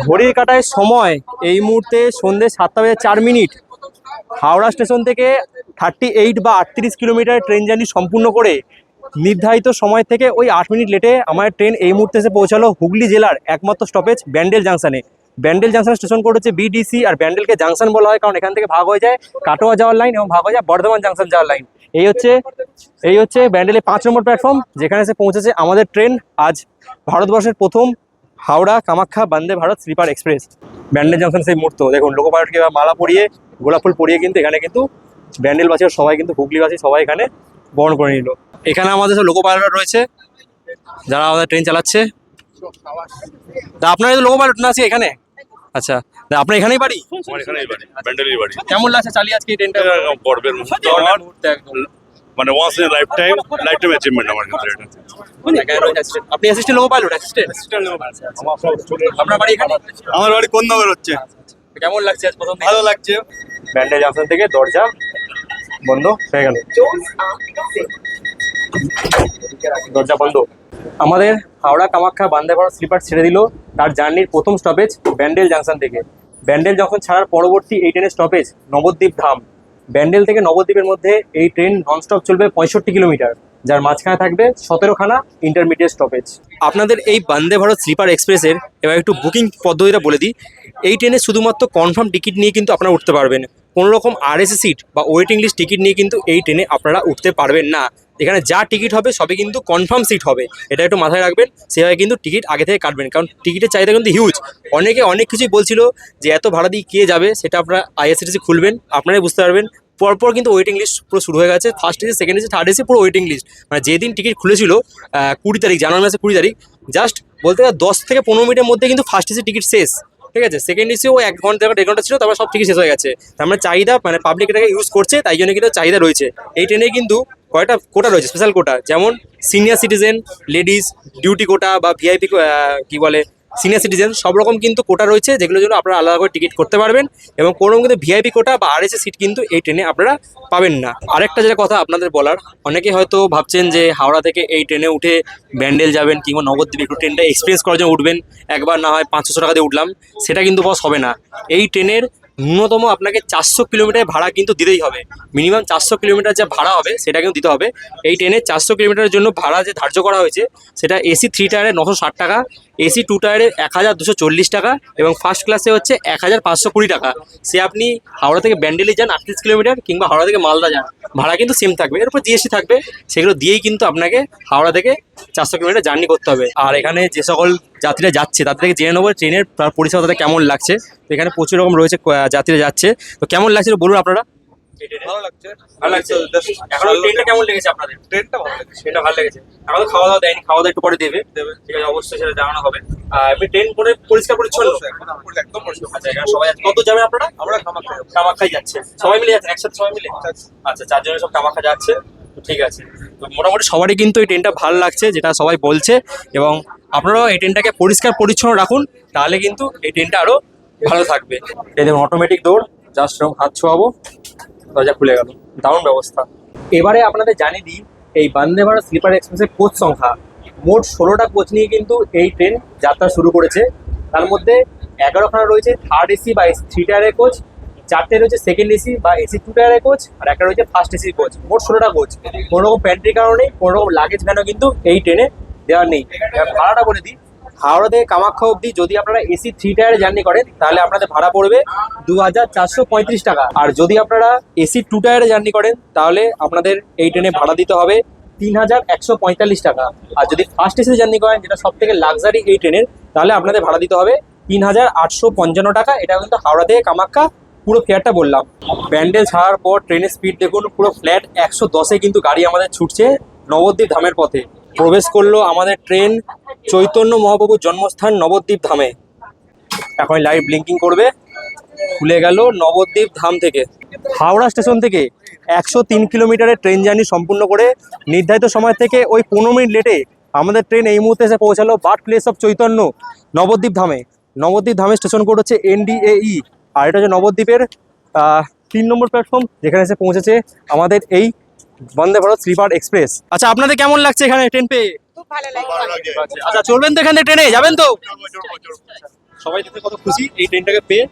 ঘড়ির কাঁটায় সময় এই মুহূর্তে সন্ধ্যে 7:04। হাওড়া স্টেশন থেকে 38 বা 38 কিলোমিটার ট্রেন জার্নি সম্পূর্ণ করে নির্ধারিত সময় থেকে ওই 8 মিনিট লেটে আমার ট্রেন এই মুহূর্তে এসে পৌঁছালো হুগলি জেলার একমাত্র স্টপেজ ব্যান্ডেল জাংশনে। ব্যান্ডেল জাংশন স্টেশন কোড হচ্ছে BDC, আর ব্যান্ডেলকে জাংশন বলা হয় কারণ এখান থেকে ভাগ হয়ে যায় কাটোয়া যাওয়ার লাইন এবং ভাগ হয়ে যায় বর্ধমান জাংশন যাওয়ার লাইন। এই হচ্ছে ব্যান্ডেলের 5 নম্বর প্ল্যাটফর্ম, যেখানে এসে পৌঁছেছে আমাদের ট্রেন আজ ভারতবর্ষের প্রথম Howrah Kamakhya Vande Bharat sleeper express. Bandel junction সেই মুহূর্ত দেখুন লোকো পাইলটকে মালা পরিয়ে গোলাপ ফুল পরিয়ে কিন্তু এখানে কিন্তু ব্যান্ডেলবাসী সবাই কিন্তু হুগলিবাসী সবাই এখানে বরণ করে নিল। এখানে আমাদের সব লোকো পাইলট রয়েছে যারা আমাদের ট্রেন চালাচ্ছে। তা আপনার লোকো পাইলট না আছে এখানে? আচ্ছা, তা আপনার এখানেই বাড়ি? আমার এখানেই বাড়ি, ব্যান্ডেলেরই বাড়ি। কেমন লাগছে চালিয়ে আজকে এই ট্রেনটা? গর্বের মুহূর্ত আমার, মানে once in lifetime achievement আমার ক্ষেত্রে এটা। আপনি assistant loco pilot? Assistant loco pilot. আপনার বাড়ি এখানে? আমার বাড়ি কোন নগর হচ্ছে। কেমন লাগছে আজ প্রথম? ভালো লাগছে। ব্যান্ডেল জাংশন থেকে দরজা বন্ধ হয়ে গেল, দরজা বন্ধ। আমাদের হাওড়া কামাখ্যা বন্দে ভারত স্লিপার ছেড়ে দিল তার জার্নির প্রথম স্টপেজ ব্যান্ডেল জাংশন থেকে। ব্যান্ডেল যখন ছাড়ার পরবর্তী এই ট্রেনের স্টপেজ নবদ্বীপ ধাম। ব্যান্ডেল থেকে নবদ্বীপের মধ্যে এই ট্রেন ননস্টপ চলবে 65 কিলোমিটার, যার মাঝখানে থাকবে 17খানা ইন্টারমিডিয়েট স্টপেজ। আপনাদের এই বন্দে ভারত স্লিপার এক্সপ্রেসের এবার একটু বুকিং পদ্ধতিটা বলে দিই। এই ট্রেনে শুধুমাত্র কনফার্ম টিকিট নিয়ে কিন্তু আপনারা উঠতে পারবেন, কোনো রকম RSC সিট বা ওয়েটিং লিস্ট টিকিট নিয়ে কিন্তু এই ট্রেনে আপনারা উঠতে পারবেন না। এখানে যা টিকিট হবে সবই কিন্তু কনফার্ম সিট হবে, এটা একটু মাথায় রাখবেন। সেভাবে কিন্তু টিকিট আগে থেকে কাটবেন, কারণ টিকিটের চাহিদা কিন্তু হিউজ। অনেকে অনেক কিছুই বলছিল যে এত ভাড়া দিয়ে কে যাবে, সেটা আপনারা IRCTC খুলবেন আপনারাই বুঝতে পারবেন। পরপর কিন্তু ওয়েটিং লিস্ট পুরো শুরু হয়ে গেছে। First AC, second AC, third AC পুরো ওয়েটিং লিস্ট। মানে যেদিন টিকিট খুলেছিল 20 তারিখ, জানুয়ারি মাসের 20 তারিখ, জাস্ট বলতে গেলে 10 থেকে 15 মিনিটের মধ্যে কিন্তু ফার্স্ট এসি টিকিট শেষ। ঠিক আছে, সেকেন্ড এসিও 1 ঘন্টা 1.5 ঘন্টা ছিল, তারপর সব ঠিকই শেষ হয়ে গেছে। তার মানে চাহিদা, মানে পাবলিক এটাকে ইউজ করছে, তাই জন্য কিন্তু চাহিদা রয়েছে। এই ট্রেনে কিন্তু কয়টা কোটা রয়েছে, স্পেশাল কোটা, যেমন সিনিয়র সিটিজেন, লেডিস, ডিউটি কোটা বা ভিআইপি কি বলে সিনিয়র সিটিজেন, সব রকম কিন্তু কোটা রয়েছে, যেগুলোর জন্য আপনারা আলাদা করে টিকিট করতে পারবেন। এবং কোনো কিন্তু ভিআইপি কোটা বা আরএসএ সিট কিন্তু এই ট্রেনে আপনারা পাবেন না। আরেকটা যেটা কথা আপনাদের বলার, অনেকে হয়তো ভাবছেন যে হাওড়া থেকে এই ট্রেনে উঠে ব্যান্ডেল যাবেন কিংবা নবদ্বীপ একটু ট্রেনটা এক্সপিরিয়েন্স করার জন্য উঠবেন, একবার না হয় 500 টাকা দিয়ে উঠলাম, সেটা কিন্তু বস হবে না। এই ট্রেনের ন্যূনতম আপনাকে 400 কিলোমিটার ভাড়া কিন্তু দিতেই হবে। মিনিমাম 400 কিলোমিটার যে ভাড়া হবে সেটা কিন্তু দিতে হবে। এই ট্রেনে 400 কিলোমিটারের জন্য ভাড়া যে ধার্য করা হয়েছে সেটা এসি 3 টায়ারে 960 টাকা, এসি 2 টায়ারে 1240 টাকা এবং ফার্স্ট ক্লাসে হচ্ছে 1520 টাকা। সে আপনি হাওড়া থেকে ব্যান্ডেলে যান 38 কিলোমিটার কিংবা হাওড়া থেকে মালদা যান, ভাড়া কিন্তু সেম থাকবে। এরপর জিএসটি থাকবে, সেগুলো দিয়েই কিন্তু আপনাকে হাওড়া থেকে 400 কিলোমিটার জার্নি করতে হবে। আর এখানে যে সকল যাত্রীরা যাচ্ছে তাদের থেকে জেনে নেবো ট্রেনের পরিষেবা তাদের কেমন লাগছে। তো এখানে প্রচুর রকম রয়েছে যাত্রীরা যাচ্ছে, তো কেমন লাগছে বলুন আপনারা। ভালো লাগছে। ভালো লাগছে। এখন ট্রেনটা কেমন লেগেছে আপনাদের? ট্রেনটা ভালো লাগছে। ট্রেনটা ভালো লেগেছে। এখন তো খাওয়া দাওয়া দেয়নি, খাওয়া দাওয়া একটু পরে দেবে। ঠিক আছে, অবশ্যই সেটা জানানো হবে। আর এমনি ট্রেন করে পরিষ্কার পরিচ্ছন্ন? একদম পরিষ্কার। আচ্ছা, এখানে সবাই কত যাবে আপনারা? আমরা কামাখ্যা কামাখ্যায় যাচ্ছে, সবাই মিলে যাচ্ছেন একসাথে সবাই মিলে? আচ্ছা, 4 জনের সব কামাখ্যা যাচ্ছে, তো ঠিক আছে। তো মোটামুটি সবারই কিন্তু এই ট্রেনটা ভালো লাগছে, যেটা সবাই বলছে। এবং আপনারাও এই ট্রেনটাকে পরিষ্কার পরিচ্ছন্ন রাখুন, তাহলে কিন্তু এই ট্রেনটা আরো ভালো থাকবে। এই দেখুন অটোমেটিক ডোর, জাস্ট হাত ছোঁয়াবো, দরজা খুলে গেল, দারুণ ব্যবস্থা। এবারে আপনাদের জানিয়ে দিই এই বন্দে ভারত স্লিপার এক্সপ্রেসের কোচ সংখ্যা মোট 16টা কোচ নিয়ে কিন্তু এই ট্রেন যাত্রা শুরু করেছে। তার মধ্যে 11খানা রয়েছে থার্ড এসি বা এসি 3 টায়ারের কোচ, 4টে রয়েছে সেকেন্ড এসি বা এসি 2 টায়ারের কোচ, আর একটা রয়েছে ফার্স্ট এসি কোচ। মোট 16টা কোচ। কোনো রকম প্যান্ট্রির কারণে কোনো রকম লাগেজ ভ্যানও কিন্তু এই ট্রেনে দেওয়া নেই। এবার ভাড়াটা বলে দিই, হাওড়া থেকে কামাখ্যা অবধি যদি আপনারা এসি 3 টায়ারে জার্নি করেন তাহলে আপনাদের ভাড়া পড়বে 2435 টাকা। আর যদি আপনারা এসি 2 টায়ারে জার্নি করেন তাহলে আপনাদের এই ট্রেনে ভাড়া দিতে হবে 3145 টাকা। আর যদি ফার্স্ট এসি জার্নি করেন, যেটা সব থেকে লাক্সারি এই ট্রেনের, তাহলে আপনাদের ভাড়া দিতে হবে 3855 টাকা। এটা কিন্তু হাওড়া থেকে কামাখ্যা পুরো ফেয়ারটা বললাম। ব্যান্ডেল ছাড়ার পর ট্রেনের স্পিড দেখুন, পুরো ফ্ল্যাট 110-এ কিন্তু গাড়ি আমাদের ছুটছে নবদ্বীপ ধামের পথে। প্রবেশ করলো আমাদের ট্রেন চৈতন্য মহাপ্রভুর জন্মস্থান নবদ্বীপ ধামে। এখন লাইট ব্লিঙ্কিং করবে, খুলে গেল নবদ্বীপ ধাম থেকে। হাওড়া স্টেশন থেকে 103 কিলোমিটারের ট্রেন জার্নি সম্পূর্ণ করে নির্ধারিত সময় থেকে ওই 15 মিনিট লেটে আমাদের ট্রেন এই মুহূর্তে এসে পৌঁছালো birth place of Chaitanya Nabadwip ধামে। নবদ্বীপ ধামের স্টেশন কোড হচ্ছে NDAE, আর এটা হচ্ছে নবদ্বীপের 3 নম্বর প্ল্যাটফর্ম, যেখানে এসে পৌঁছেছে আমাদের এই বন্দে ভারত স্লিপার এক্সপ্রেস। আচ্ছা, আপনাদের কেমন লাগছে এখানে ট্রেন পেয়ে? খুব ভালো লাগে। আচ্ছা, চলবেন তো এখানে ট্রেনে যাবেন তো? সবাই দেখতে কত খুশি এই ট্রেনটাকে পেয়ে।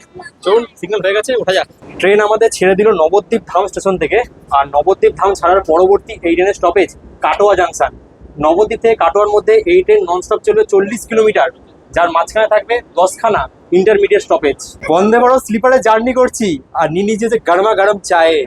চলুন, সিগন্যাল হয়ে গেছে, ওঠা যাক। ট্রেন আমাদের ছেড়ে দিল নবদ্বীপ ধাম স্টেশন থেকে। আর নবদ্বীপ ধাম ছাড়ার পরবর্তী এই ট্রেনের স্টপেজ কাটোয়া জাংশন। নবদ্বীপ থেকে কাটোয়ার মধ্যে এই ট্রেন ননস্টপ চলবে 40 কিলোমিটার, যার মাঝখানে থাকবে 10খানা ইন্টারমিডিয়েট স্টপেজ। বন্দে ভারত স্লিপারে জার্নি করছি আর নিচে যে গরমা গরম চায়ে,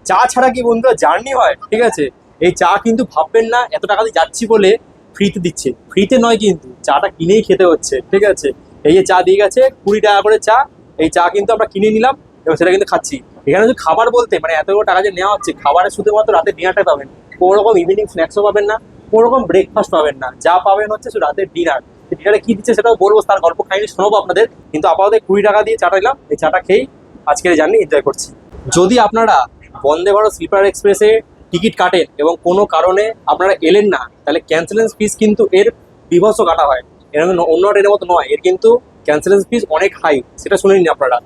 চা ছাড়া কি বন্ধুরা জার্নি হয়? ঠিক আছে, এই চা কিন্তু ভাববেন না এত টাকা দিয়ে যাচ্ছি বলে ফ্রিতে দিচ্ছে, ফ্রিতে নয় কিন্তু, চাটা কিনেই খেতে হচ্ছে। ঠিক আছে, এই যে চা দিয়ে গেছে 20 টাকা করে চা, এই চা কিন্তু আমরা কিনে নিলাম এবং সেটা কিন্তু খাচ্ছি। এখানে যদি খাবার বলতে মানে এতগুলো টাকা যে নেওয়া হচ্ছে, খাবারে শুধুমাত্র রাতে ডিনারটা পাবেন, কোনো রকম ইভিনিং স্ন্যাক্সও পাবেন না, কোনো রকম ব্রেকফাস্ট পাবেন না, যা পাবেন হচ্ছে শুধু রাতের ডিনার। ডিনারে কি দিচ্ছে সেটাও বলবো, তার গল্প কাহিনী শোনাবো আপনাদের। কিন্তু আপাতত 20 টাকা দিয়ে চাটা নিলাম, এই চাটা খেয়েই আজকের জার্নি এনজয় করছি। যদি আপনারা বন্দে ভারত স্লিপার এক্সপ্রেসে টিকিট কাটেন এবং কোনো কারণে আপনারা এলেন না, তাহলে ক্যান্সেলেন্স ফিস কিন্তু এর বিভৎস কাটা হয়। এরকম অন্য ট্রেনের মতো নয়, এর কিন্তু ক্যান্সেলেন্স ফিস অনেক হাই, সেটা শুনে নিন আপনারা।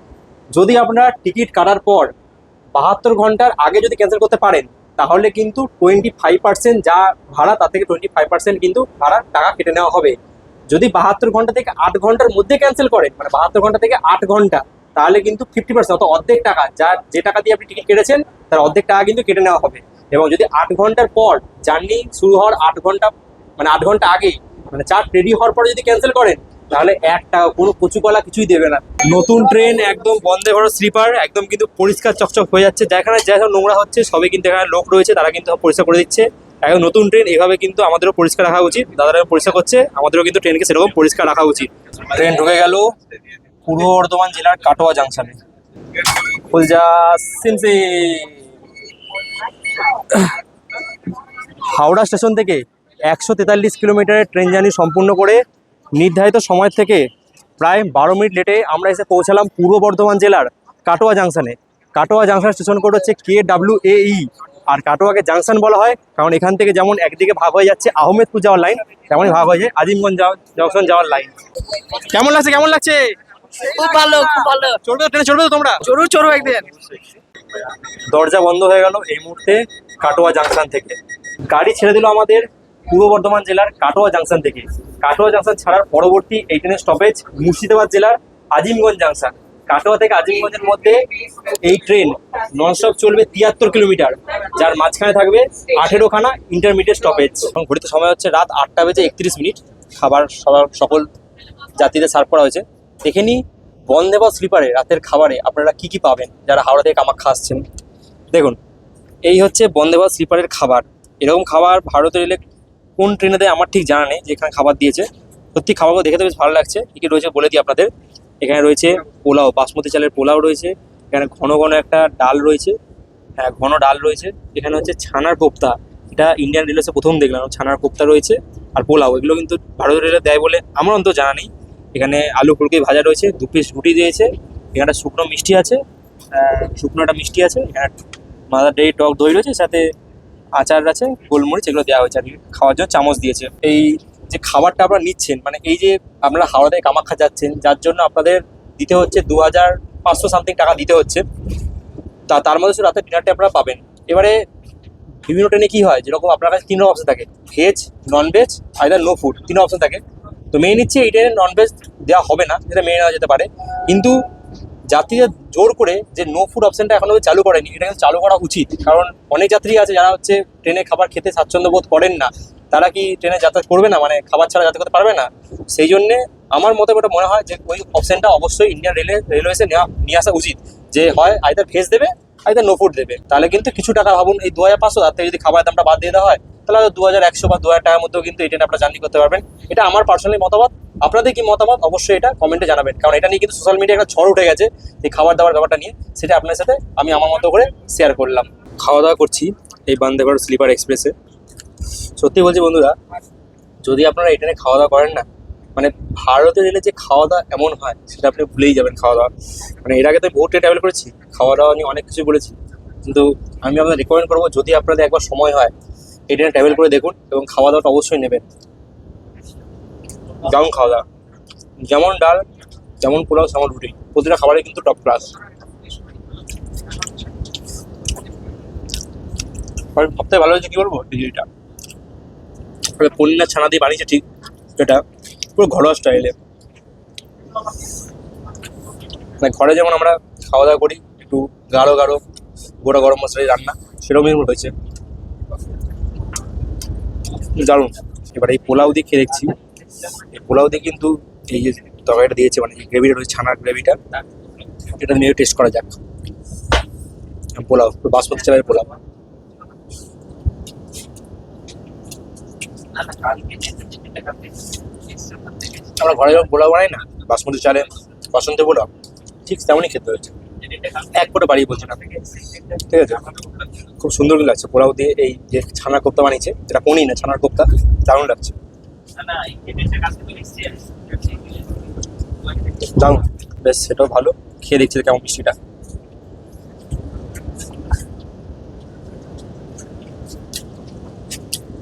যদি আপনারা টিকিট কাটার পর 72 ঘন্টার আগে যদি ক্যান্সেল করতে পারেন, তাহলে কিন্তু 25% যা ভাড়া তার থেকে 25% কিন্তু ভাড়া টাকা কেটে নেওয়া হবে। যদি 72 ঘন্টা থেকে 8 ঘন্টার মধ্যে ক্যান্সেল করেন, মানে 72 ঘন্টা থেকে 8 ঘন্টা, তাহলে কিন্তু 50% অর্থাৎ অর্ধেক টাকা, যে টাকা দিয়ে আপনি টিকিট কেটেছেন তার অর্ধেক টাকা কিন্তু কেটে নেওয়া হবে। এবং যদি 8 ঘন্টার পর জার্নি শুরু হওয়ার 8 ঘন্টা মানে 8 ঘন্টা আগে, মানে চার্ট রেডি হওয়ার পরে যদি ক্যান্সেল করেন, তাহলে 1 টাকা কোনো কচুকলা কিছুই দেবে না। নতুন ট্রেন একদম বন্দে ভারত স্লিপার, একদম কিন্তু পরিষ্কার চকচক হয়ে যাচ্ছে। যেখানে যেসব নোংরা হচ্ছে সবই কিন্তু এখানে লোক রয়েছে, তারা কিন্তু পরিষ্কার করে দিচ্ছে। একদম নতুন ট্রেন, এভাবে কিন্তু আমাদেরও পরিষ্কার রাখা উচিত। দাদারা পরিষ্কার করছে, আমাদেরও কিন্তু ট্রেনকে সেরকম পরিষ্কার রাখা উচিত। ট্রেন ঢুকে গেল পূর্ব বর্ধমান জেলার কাটোয়া জাংশনে। ফুলজা সিনসি হাওড়া স্টেশন থেকে 143 কিলোমিটারের ট্রেন জার্নি সম্পূর্ণ করে নির্ধারিত সময় থেকে প্রায় 12 মিনিট লেটে আমরা এসে পৌঁছালাম পূর্ব বর্ধমান জেলার কাটোয়া জাংশনে। কাটোয়া জাংশন স্টেশন কোড হচ্ছে KWAE। আর কাটোয়াকে জাংশন বলা হয় কারণ এখান থেকে যেমন একদিকে ভাগ হয়ে যাচ্ছে আহমেদপুর যাওয়ার লাইন, তেমনই ভাগ হয়ে যায় আজিমগঞ্জ জংশন যাওয়ার লাইন। কেমন লাগছে কেমন লাগছে? খুব ভালো, খুব ভালো। চড়বে তো, ট্রেনে চড়বে তো তোমরা? চড়বো একদিন। দরজা বন্ধ হয়ে গেল এই মুহূর্তে কাটোয়া জাংশন থেকে। গাড়ি ছেড়ে দিল আমাদের পূর্ব বর্ধমান জেলার কাটোয়া জাংশন থেকে। কাটোয়া জাংশন ছাড়ার পরবর্তী এই ট্রেনের স্টপেজ মুর্শিদাবাদ জেলার আজিমগঞ্জ জাংশন। কাটোয়া থেকে আজিমগঞ্জের মধ্যে এই ট্রেন ননস্টপ চলবে 73 কিলোমিটার, যার মাঝখানে থাকবে 18খানা ইন্টারমিডিয়েট স্টপেজ। এবং ঘড়িতে সময় হচ্ছে রাত 8:31। খাবার সকল যাত্রীদের সার্ভ করা হয়েছে। দেখে নিই বন্দে ভারত স্লিপারে রাতের খাবারে আপনারা কি কি পাবেন যারা হাওড়া থেকে কামাখ্যা আসছেন। দেখুন, এই হচ্ছে বন্দে ভারত স্লিপারের খাবার। এরকম খাবার ভারতের রেলে কোন ট্রেনে দেয় আমার ঠিক জানা নেই, যেখানে খাবার দিয়েছে। সত্যি খাবারগুলো দেখে তো বেশ ভালো লাগছে। কী কী রয়েছে বলে দিই আপনাদের। এখানে রয়েছে পোলাও, বাসমতি চালের পোলাও রয়েছে। এখানে ঘন ঘন একটা ডাল রয়েছে, হ্যাঁ ঘন ডাল রয়েছে। এখানে হচ্ছে ছানার কোপ্তা, এটা ইন্ডিয়ান রেলওয়েসে প্রথম দেখলাম। ছানার কোপ্তা রয়েছে আর পোলাও, এগুলো কিন্তু ভারতীয় রেলে দেয় বলে আমার অন্তত জানা নেই। এখানে আলু ফুলকপি ভাজা রয়েছে, 2 পিস রুটি দিয়েছে। এখানে শুকনো মিষ্টি আছে, শুকনোটা মিষ্টি আছে। এখানে মাদার ডেরি টক দই রয়েছে, সাথে আচার আছে, গোলমরিচ, এগুলো দেওয়া হয়েছে আর কি। খাওয়ার জন্য চামচ দিয়েছে। এই যে খাবারটা আপনারা নিচ্ছেন, মানে এই যে আপনারা হাওড়া থেকে কামাখ্যা যাচ্ছেন, যার জন্য আপনাদের দিতে হচ্ছে 2500 সামথিং টাকা দিতে হচ্ছে। তার মধ্যে শুধু রাতের ডিনারটা আপনারা পাবেন। এবারে বিভিন্ন ট্রেনে কী হয়, যেরকম আপনার কাছে 3 অপশন থাকে, veg, non veg, either no food, 3 option থাকে। তো মেয়ে নিচ্ছে এই ট্রেনে নন ভেজ দেওয়া হবে না, যেটা মেনে নেওয়া যেতে পারে। কিন্তু যাত্রীরা জোর করে যে নো ফুড অপশনটা এখনো চালু করেনি, এটা কিন্তু চালু করা উচিত। কারণ অনেক যাত্রী আছে যারা হচ্ছে ট্রেনে খাবার খেতে স্বাচ্ছন্দ্য বোধ করেন না, তারা কি ট্রেনে যাতায়াত করবে না, মানে খাবার ছাড়া যাতায়াত করতে পারবে না। সেই জন্যে আমার মতে ওটা মনে হয় যে ওই অপশনটা অবশ্যই ইন্ডিয়ান রেলওয়েসে নিয়ে আসা উচিত, যে হয় আইদার ভেজ দেবে আইদার নো ফুড দেবে। তাহলে কিন্তু কিছু টাকা ভাবুন, এই 2500 তার থেকে যদি খাবারের দামটা বাদ দিয়ে দেওয়া হয়, তাহলে হয়তো 2100 বা 2000 টাকার মধ্যেও কিন্তু এই ট্রেনে আপনারা জার্নি করতে পারবেন। এটা আমার পার্সোনালি মতামত। আপনাদের কি মতামত অবশ্যই এটা কমেন্টে জানাবেন, কারণ এটা নিয়ে কিন্তু সোশ্যাল মিডিয়ায় একটা ঝড় উঠে গেছে এই খাবার দাবার ব্যাপারটা নিয়ে। সেটা আপনার সাথে আমি আমার মতো করে শেয়ার করলাম। খাওয়া দাওয়া করছি এই বন্দে ভারত স্লিপার এক্সপ্রেসে। সত্যি বলছি বন্ধুরা, যদি আপনারা এই ট্রেনে খাওয়া দাওয়া করেন না, মানে ভারতে রেলে যে খাওয়া দাওয়া এমন হয় সেটা আপনি ভুলেই যাবেন। খাওয়া দাওয়া মানে এর আগে তো বহু ট্রেন ট্রাভেল করেছি, খাওয়া দাওয়া নিয়ে অনেক কিছু বলেছি, কিন্তু আমি আপনাদের রিকমেন্ড করবো যদি আপনাদের একবার সময় হয় এই ট্রেনে ট্রাভেল করে দেখুন এবং খাওয়া দাওয়াটা অবশ্যই নেবেন। যেমন খাওয়া দাওয়া, যেমন ডাল, যেমন পোলাও, যেমন রুটি, প্রতিটা খাবারই কিন্তু টপ ক্লাস। আর সবথেকে ভালো হয়েছে কি বলবো, ডিলিটা পনির ছানা দিয়ে বানিয়েছে ঠিক, এটা পুরো ঘরোয়া স্টাইলে। মানে ঘরে যেমন আমরা খাওয়া দাওয়া করি একটু গাঢ় গাঢ় গোটা গরম মশলায় রান্না, সেরকমই হয়েছে, দারুণ। এবার এই পোলাও দিয়ে খেয়ে দেখছি, এই পোলাও দিয়ে কিন্তু এই যে তরকারিটা দিয়েছে, মানে গ্রেভিটা রয়েছে ছানার গ্রেভিটা, এটা নিয়ে টেস্ট করা যাক। পোলাও, বাসমতি চালের পোলাও। আমরা ঘরে যখন পোলাও বানাই না, বাসমতি চালে বসন্ত পোলাও, ঠিক তেমনই খেতে হয়েছে। এক ফোঁটা বাড়িয়ে বলছেন আপনি, ঠিক আছে? খুব সুন্দর লাগছে পোলাও দিয়ে। এই যে ছানার কোপ্তা বানিয়েছে, যেটা পনির না ছানার কোপ্তা, দারুণ লাগছে, দারুণ। বেশ, সেটাও ভালো। খেয়ে দেখছি কেমন মিষ্টিটা।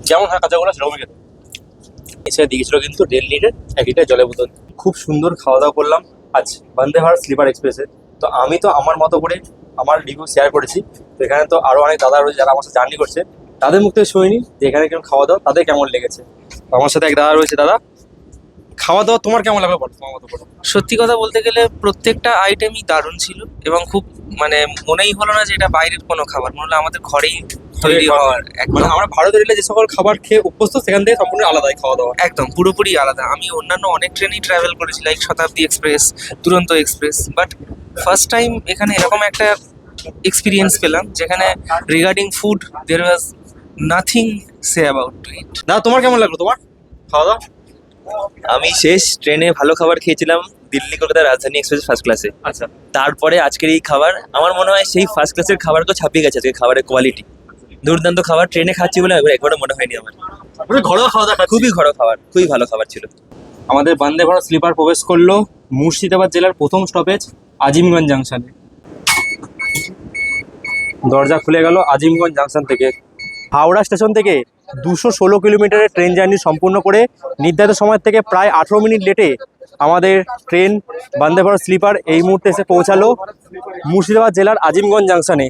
যেমন হয় কাঁচাগোলা সেরকমই খেতে। এছাড়া দিয়েছিল কিন্তু 1.5 লিটার 1 লিটার জলের বোতল। খুব সুন্দর খাওয়া দাওয়া করলাম আজ বন্দে ভারত স্লিপার এক্সপ্রেসে। তো আমি তো আমার মতো করে আমার রিভিউ শেয়ার করেছি। তো এখানে তো আরও অনেক দাদা রয়েছে যারা আমার সাথে জার্নি করছে, তাদের মুখ থেকে শুনিনি যে এখানে কেমন খাওয়া দাওয়া, তাদের কেমন লেগেছে। তো আমার সাথে এক দাদা রয়েছে। দাদা, খাওয়া দাওয়া তোমার কেমন লাগলো বলো, তোমার মতো বলো। সত্যি কথা বলতে গেলে প্রত্যেকটা আইটেমই দারুণ ছিল এবং খুব মানে মনেই হলো না যে এটা বাইরের কোনো খাবার, মনে হলো আমাদের ঘরেই তৈরি হওয়ার। মানে আমরা ভারতের রেলে যে সকল খাবার খেয়ে অভ্যস্ত, সেখান থেকে সম্পূর্ণ আলাদাই খাওয়া দাওয়া, একদম পুরোপুরি আলাদা। আমি অন্যান্য অনেক ট্রেনেই ট্রাভেল করেছি, লাইক শতাব্দী এক্সপ্রেস, দুরন্ত এক্সপ্রেস, বাট ফার্স্ট টাইম এখানে এরকম একটা এক্সপিরিয়েন্স পেলাম যেখানে regarding food there was nothing say about to eat. দাদা তোমার কেমন লাগলো তোমার খাওয়া দাওয়া? আমি শেষ ট্রেনে ভালো খাবার খেয়েছিলাম দিল্লি কলকাতা রাজধানী এক্সপ্রেস ফার্স্ট ক্লাসে। আচ্ছা, তারপরে আজকের এই খাবার আমার মনে হয় সেই ফার্স্ট ক্লাসের খাবারকেও ছাপিয়ে গেছে। আজকে খাবারের কোয়ালিটি দুর্দান্ত। খাবার ট্রেনে খাচ্ছি বলে একবারও মনে হয়নি আমার। ঘরোয়া খাওয়া দাওয়া, খুবই ঘরোয়া খাবার, খুবই ভালো খাবার ছিল। আমাদের বন্দে ভারত স্লিপার প্রবেশ করলো মুর্শিদাবাদ জেলার প্রথম স্টপেজ আজিমগঞ্জ জাংশনে। দরজা খুলে গেল আজিমগঞ্জ জাংশন থেকে। হাওড়া স্টেশন থেকে 216 কিলোমিটারের ট্রেন জার্নি সম্পূর্ণ করে নির্ধারিত সময় থেকে প্রায় 18 মিনিট লেটে আমাদের ট্রেন বন্দে ভারত স্লিপার এই মুহূর্তে এসে পৌঁছালো মুর্শিদাবাদ জেলার আজিমগঞ্জ জাংশনে।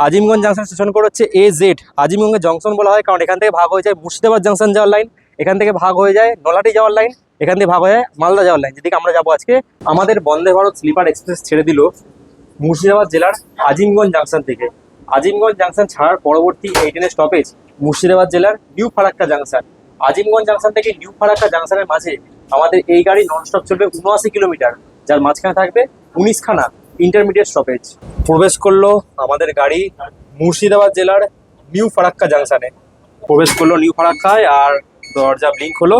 আজিমগঞ্জ জাংশন স্টেশন কোড হচ্ছে AZ। আজিমগঞ্জের জংশন বলা হয় কারণ এখান থেকে ভাগ হয়ে যায় মুর্শিদাবাদ জাংশন যাওয়ার লাইন, এখান থেকে ভাগ হয়ে যায় নলাটি যাওয়ার লাইন, এখান থেকে ভাগ হয়ে যায় মালদা যাওয়ার লাইন, যেদিকে আমরা যাবো আজকে। আমাদের বন্দে ভারত স্লিপার এক্সপ্রেস ছেড়ে দিল মুর্শিদাবাদ জেলার আজিমগঞ্জ জাংশন থেকে। আজিমগঞ্জ জাংশন ছাড়ার পরবর্তী এই ট্রেনের স্টপেজ মুর্শিদাবাদ জেলার new Farakka junction. Azimganj junction থেকে নিউ ফারাক্কা জাংশনের মাঝে আমাদের এই গাড়ি ননস্টপ চলবে 79 কিলোমিটার, যার মাঝখানে থাকবে 19খানা ইন্টারমিডিয়েট স্টপেজ। প্রবেশ করলো আমাদের গাড়ি মুর্শিদাবাদ জেলার নিউ ফারাক্কা জাংশনে। প্রবেশ করলো নিউ ফারাক্কায়, আর দরজা ব্লিঙ্ক হলো,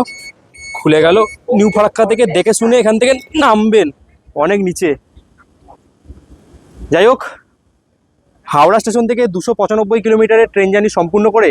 খুলে গেল। নিউ ফারাক্কা থেকে দেখে শুনে এখান থেকে নামবেন, অনেক নিচে। যাই হোক, হাওড়া স্টেশন থেকে 295 কিলোমিটারের ট্রেন জার্নি সম্পূর্ণ করে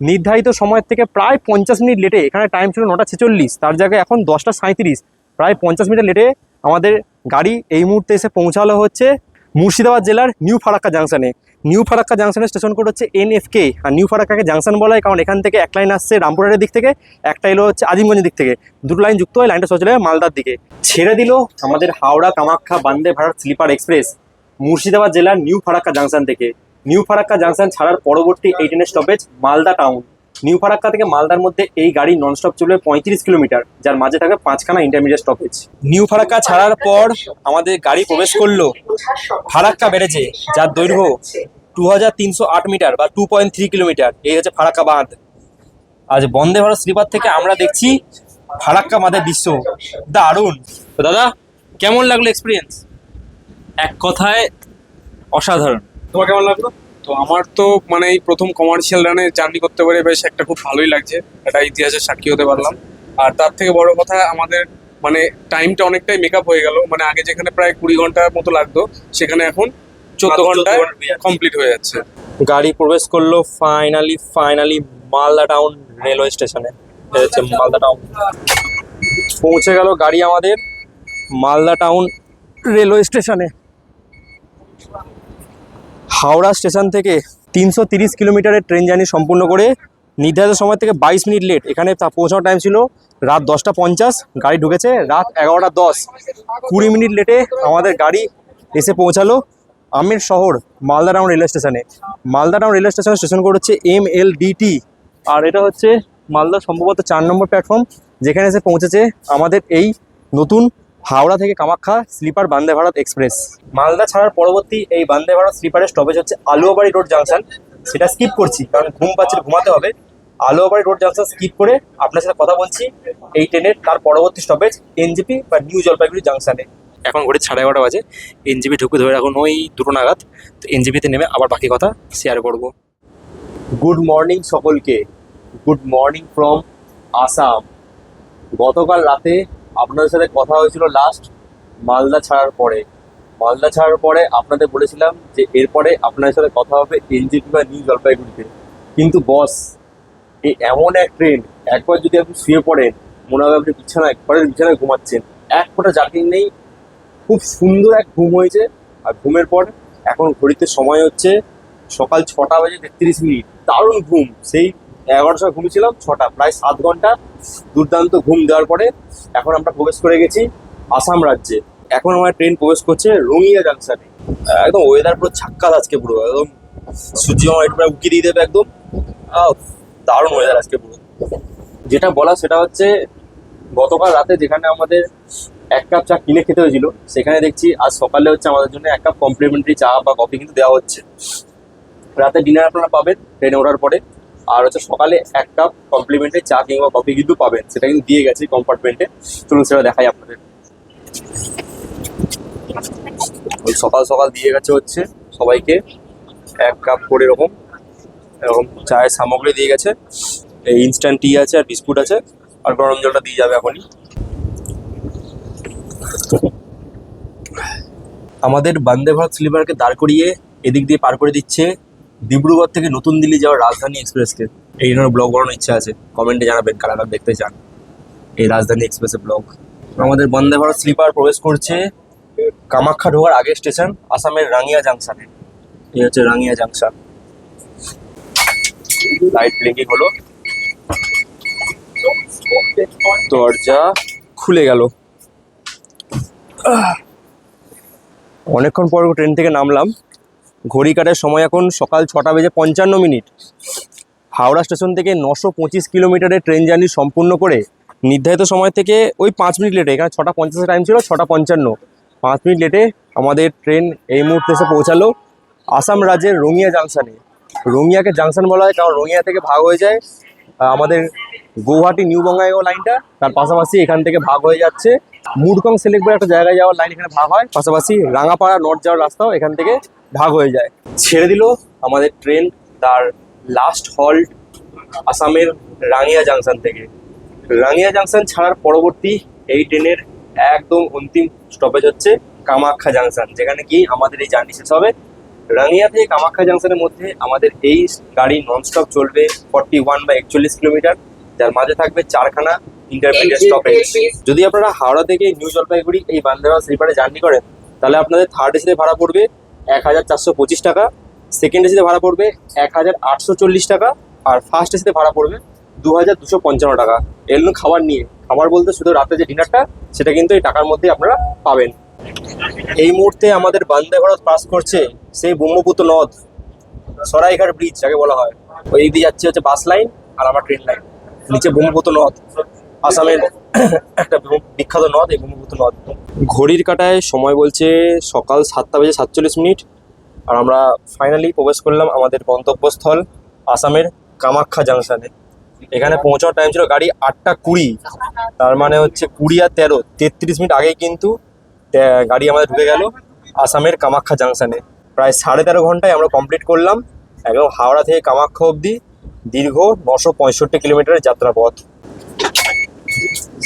নির্ধারিত সময় থেকে প্রায় 50 মিনিট লেটে, এখানে টাইম ছিল 9:46, তার জায়গায় এখন 10:37, প্রায় 50 মিনিট লেটে আমাদের গাড়ি এই মুহূর্তে এসে পৌঁছালো হচ্ছে মুর্শিদাবাদ জেলার নিউ ফারাক্কা জাংশনে। নিউ ফারাক্কা জাংশনের স্টেশন কোড হচ্ছে NFK। আর নিউ ফারাক্কাকে জাংশন বলা হয় কারণ এখান থেকে এক লাইন আসছে রামপুরহাটের দিক থেকে, একটা এলো হচ্ছে আজিমগঞ্জের দিক থেকে, দুটো লাইন যুক্ত হয়ে লাইনটা সোজা যাবে মালদার দিকে। ছেড়ে দিল আমাদের হাওড়া কামাখ্যা বন্দে ভারত স্লিপার এক্সপ্রেস মুর্শিদাবাদ জেলার নিউ ফারাক্কা জাংশন থেকে। নিউ ফারাক্কা জাংশন ছাড়ার পরবর্তী এই ট্রেনের stoppage Malda town. New Farakka থেকে মালদার মধ্যে এই গাড়ি ননস্টপ চলবে 35 কিলোমিটার, যার মাঝে থাকবে 5খানা ইন্টারমিডিয়েট স্টপেজ। নিউ ফারাক্কা ছাড়ার পর আমাদের গাড়ি প্রবেশ করলো ফারাক্কা ব্যারেজে, যার দৈর্ঘ্য 2308 মিটার বা 2.3 কিলোমিটার। এই হচ্ছে ফারাক্কা বাঁধ। আজ বন্দে ভারত স্লিপার থেকে আমরা দেখছি ফারাক্কা বাঁধের দৃশ্য, দারুণ। তো দাদা, কেমন লাগলো এক্সপিরিয়েন্স? এক কথায় অসাধারণ। তোমার কেমন লাগলো? তো আমার তো মানে এই প্রথম কমার্শিয়াল রানে জার্নি করতে পারে বেশ একটা খুব ভালোই লাগছে, একটা ইতিহাসের সাক্ষী হতে পারলাম। আর তার থেকে বড় কথা আমাদের মানে টাইমটা অনেকটাই মেকআপ হয়ে গেল। মানে আগে যেখানে প্রায় 20 ঘন্টার মতো লাগতো, সেখানে এখন 14 ঘন্টায় কমপ্লিট হয়ে যাচ্ছে। গাড়ি প্রবেশ করলো ফাইনালি মালদা টাউন রেলওয়ে স্টেশনে। এই হচ্ছে মালদা টাউন। পৌঁছে গেল গাড়ি আমাদের মালদা টাউন রেলওয়ে স্টেশনে। হাওড়া স্টেশন থেকে 330 কিলোমিটারের ট্রেন জার্নি সম্পূর্ণ করে নির্ধারিত সময় থেকে 22 মিনিট লেট। এখানে পৌঁছানোর টাইম ছিল রাত 10:50, গাড়ি ঢুকেছে রাত 11:10। 20 মিনিট লেটে আমাদের গাড়ি এসে পৌঁছালো আমের শহর মালদা টাউন রেলওয়ে স্টেশনে। মালদা টাউন রেলওয়ে স্টেশনের স্টেশন কোড হচ্ছে MLDT। আর এটা হচ্ছে মালদা সম্ভবত 4 নম্বর প্ল্যাটফর্ম, যেখানে এসে পৌঁছেছে আমাদের এই নতুন হাওড়া থেকে কামাখ্যা স্লিপার বন্দে ভারত এক্সপ্রেস। মালদা ছাড়ার পরবর্তী এই বন্দে ভারত স্লিপারের স্টপেজ হচ্ছে আলুয়াবাড়ি রোড জাংশন। সেটা স্কিপ করছি কারণ ঘুম পাচ্ছে, ঘুমাতে হবে। আলুয়াবাড়ি রোড জাংশন স্কিপ করে আপনার সাথে কথা বলছি এই ট্রেনের তার পরবর্তী স্টপেজ NJP বা নিউ জলপাইগুড়ি জাংশনে। এখন ঘড়ি 11:30 বাজে। NJP ঢুকে ধরে এখন ওই 2 নাগাদ। তো NJPতে নেমে আবার বাকি কথা শেয়ার করব। গুড মর্নিং সকলকে, গুড মর্নিং ফ্রম আসাম। গতকাল রাতে আপনাদের সাথে কথা হয়েছিল লাস্ট মালদা ছাড়ার পরে। মালদা ছাড়ার পরে আপনাদের বলেছিলাম যে এরপরে আপনাদের সাথে কথা হবে NJP বা নিউ জলপাইগুড়িতে। কিন্তু বস, এই এমন এক ট্রেন, একবার যদি আপনি শুয়ে পড়েন মনে হবে আপনি বিছানায় ঘুমাচ্ছেন। এক ফোঁটা জার্কিং নেই, খুব সুন্দর এক ঘুম হয়েছে। আর ঘুমের পর এখন ঘড়িতে সময় হচ্ছে সকাল 6:33। দারুণ ঘুম। সেই 11টার সময় ঘুমিয়েছিলাম, 6টা, প্রায় 7 ঘন্টা দুর্দান্ত ঘুম দেওয়ার পরে এখন আমরা প্রবেশ করে গেছি আসাম রাজ্যে। এখন আমার ট্রেন প্রবেশ করছে রঙিয়া জাংশনে। একদম ওয়েদার পুরো ঝাক্কাস আজকে, পুরো একদম সূর্য একটু উঁকি দিয়ে দেবে একদম। দারুণ ওয়েদার আজকে পুরো। যেটা বলা সেটা হচ্ছে গতকাল রাতে যেখানে আমাদের 1 কাপ চা কিনে খেতে হয়েছিল, সেখানে দেখছি আজ সকালে হচ্ছে আমাদের জন্য 1 কাপ কমপ্লিমেন্টারি চা বা কফি কিন্তু দেওয়া হচ্ছে। রাতে ডিনার আপনারা পাবেন ট্রেনে ওঠার পরে। আর হচ্ছে সকালে 1 কাপ কমপ্লিমেন্টারি চা কিংবা কফি কিন্তু পাবেন, সেটা কিন্তু দিয়ে গেছে কম্পার্টমেন্টে। চলুন সেটা দেখাই আপনাদের। ওই সকাল সকাল দিয়ে গেছে হচ্ছে সবাইকে 1 কাপ করে এরকম চায়ের সামগ্রী দিয়ে গেছে। এই ইনস্ট্যান্ট টি আছে আর বিস্কুট আছে, আর গরম জলটা দিয়ে যাবে এখনই। আমাদের বন্দে ভারত স্লিপারকে দাঁড় করিয়ে এদিক দিয়ে পার করে দিচ্ছে ডিব্রুগড় থেকে নতুন দিল্লি যাওয়ার রাজধানী এক্সপ্রেসকে। এই জন্য ব্লগ বানানোর ইচ্ছা আছে, কমেন্টে জানাবেন কারা কারা দেখতে চান এই রাজধানী এক্সপ্রেসের ব্লগ। আমাদের বন্দে ভারত স্লিপার প্রবেশ করছে কামাখ্যা ঢোকার আগের স্টেশন আসামের রাঙ্গিয়া জাংশনে। এই হচ্ছে রাঙ্গিয়া জাংশন। লাইট ব্লিঙ্কিং হলো, দরজা খুলে গেল। অনেকক্ষণ পর ট্রেন থেকে নামলাম। ঘড়ি কাটার সময় এখন সকাল 6:55। হাওড়া স্টেশন থেকে 925 কিলোমিটারের ট্রেন জার্নি সম্পূর্ণ করে নির্ধারিত সময় থেকে ওই 5 মিনিট লেটে, এখানে 6:50 টাইম ছিল, 6:55, 5 মিনিট লেটে আমাদের ট্রেন এই মুহূর্তে এসে পৌঁছালো আসাম রাজ্যের রঙিয়া জাংশনে। রঙিয়াকে জাংশন বলা হয় কারণ রঙিয়া থেকে ভাগ হয়ে যায় আমাদের গৌহাটি নিউ বঙ্গাইগাঁও লাইনটা, তার পাশাপাশি এখান থেকে ভাগ হয়ে যাচ্ছে মুরকং সিলেক্ট বলে একটা জায়গায় যাওয়ার লাইন এখানে ভাগ হয়, পাশাপাশি রাঙাপাড়া নর্থ যাওয়ার রাস্তাও এখান থেকে ভাগ হয়ে যায়। ছেড়ে দিল আমাদের ট্রেন তার লাস্ট হল্ট আসামের রাঙ্গিয়া জাংশন থেকে। রাঙ্গিয়া জাংশন ছাড়ার পরবর্তী এই ট্রেনের একদম অন্তিম স্টপেজ হচ্ছে কামাখ্যা জাংশন, যেখানে কি আমাদের এই জার্নি শেষ হবে। রাঙ্গিয়া থেকে কামাখ্যা জাংশনের মধ্যে আমাদের এই গাড়ি ননস্টপ চলবে 41 বা 41 কিলোমিটার, যার মাঝে থাকবে 4খানা ইন্টারমিডিয়েট স্টপেজ। যদি আপনারা হাওড়া থেকে নিউ জলপাইগুড়ি এই বন্দে ভারত স্লিপারে জার্নি করেন তাহলে আপনাদের থার্ড এসিতে ভাড়া পড়বে 1425 টাকা, সেকেন্ড এসিতে ভাড়া পড়বে 1840 টাকা, আর ফার্স্ট এসিতে ভাড়া পড়বে 2255 টাকা। এর খাবার নিয়ে, খাবার বলতে শুধু রাতে যে ডিনারটা সেটা কিন্তু এই টাকার মধ্যেই আপনারা পাবেন। এই মুহূর্তে আমাদের বন্দে ভারত পাস করছে সেই ব্রহ্মপুত্র নদ, সরাইঘাট ব্রিজ যাকে বলা হয়। ওই দিকে যাচ্ছে হচ্ছে বাস লাইন আর আমার ট্রেন লাইন। নিচে ব্রহ্মপুত্র নদ, আসামের একটা বিখ্যাত নদ এই ব্রহ্মপুত্র নদ। ঘড়ির কাঁটায় সময় বলছে সকাল 7:47, আর আমরা ফাইনালি প্রবেশ করলাম আমাদের গন্তব্যস্থল আসামের কামাখ্যা জাংশনে। এখানে পৌঁছানোর টাইম ছিল গাড়ি 8:20, তার মানে হচ্ছে 20 আর 13, 33 মিনিট আগেই কিন্তু গাড়ি আমাদের ঢুকে গেল আসামের কামাখ্যা জাংশনে। প্রায় 13.5 ঘন্টায় আমরা কমপ্লিট করলাম একদম হাওড়া থেকে কামাখ্যা অবধি দীর্ঘ 965 কিলোমিটারের যাত্রাপথ।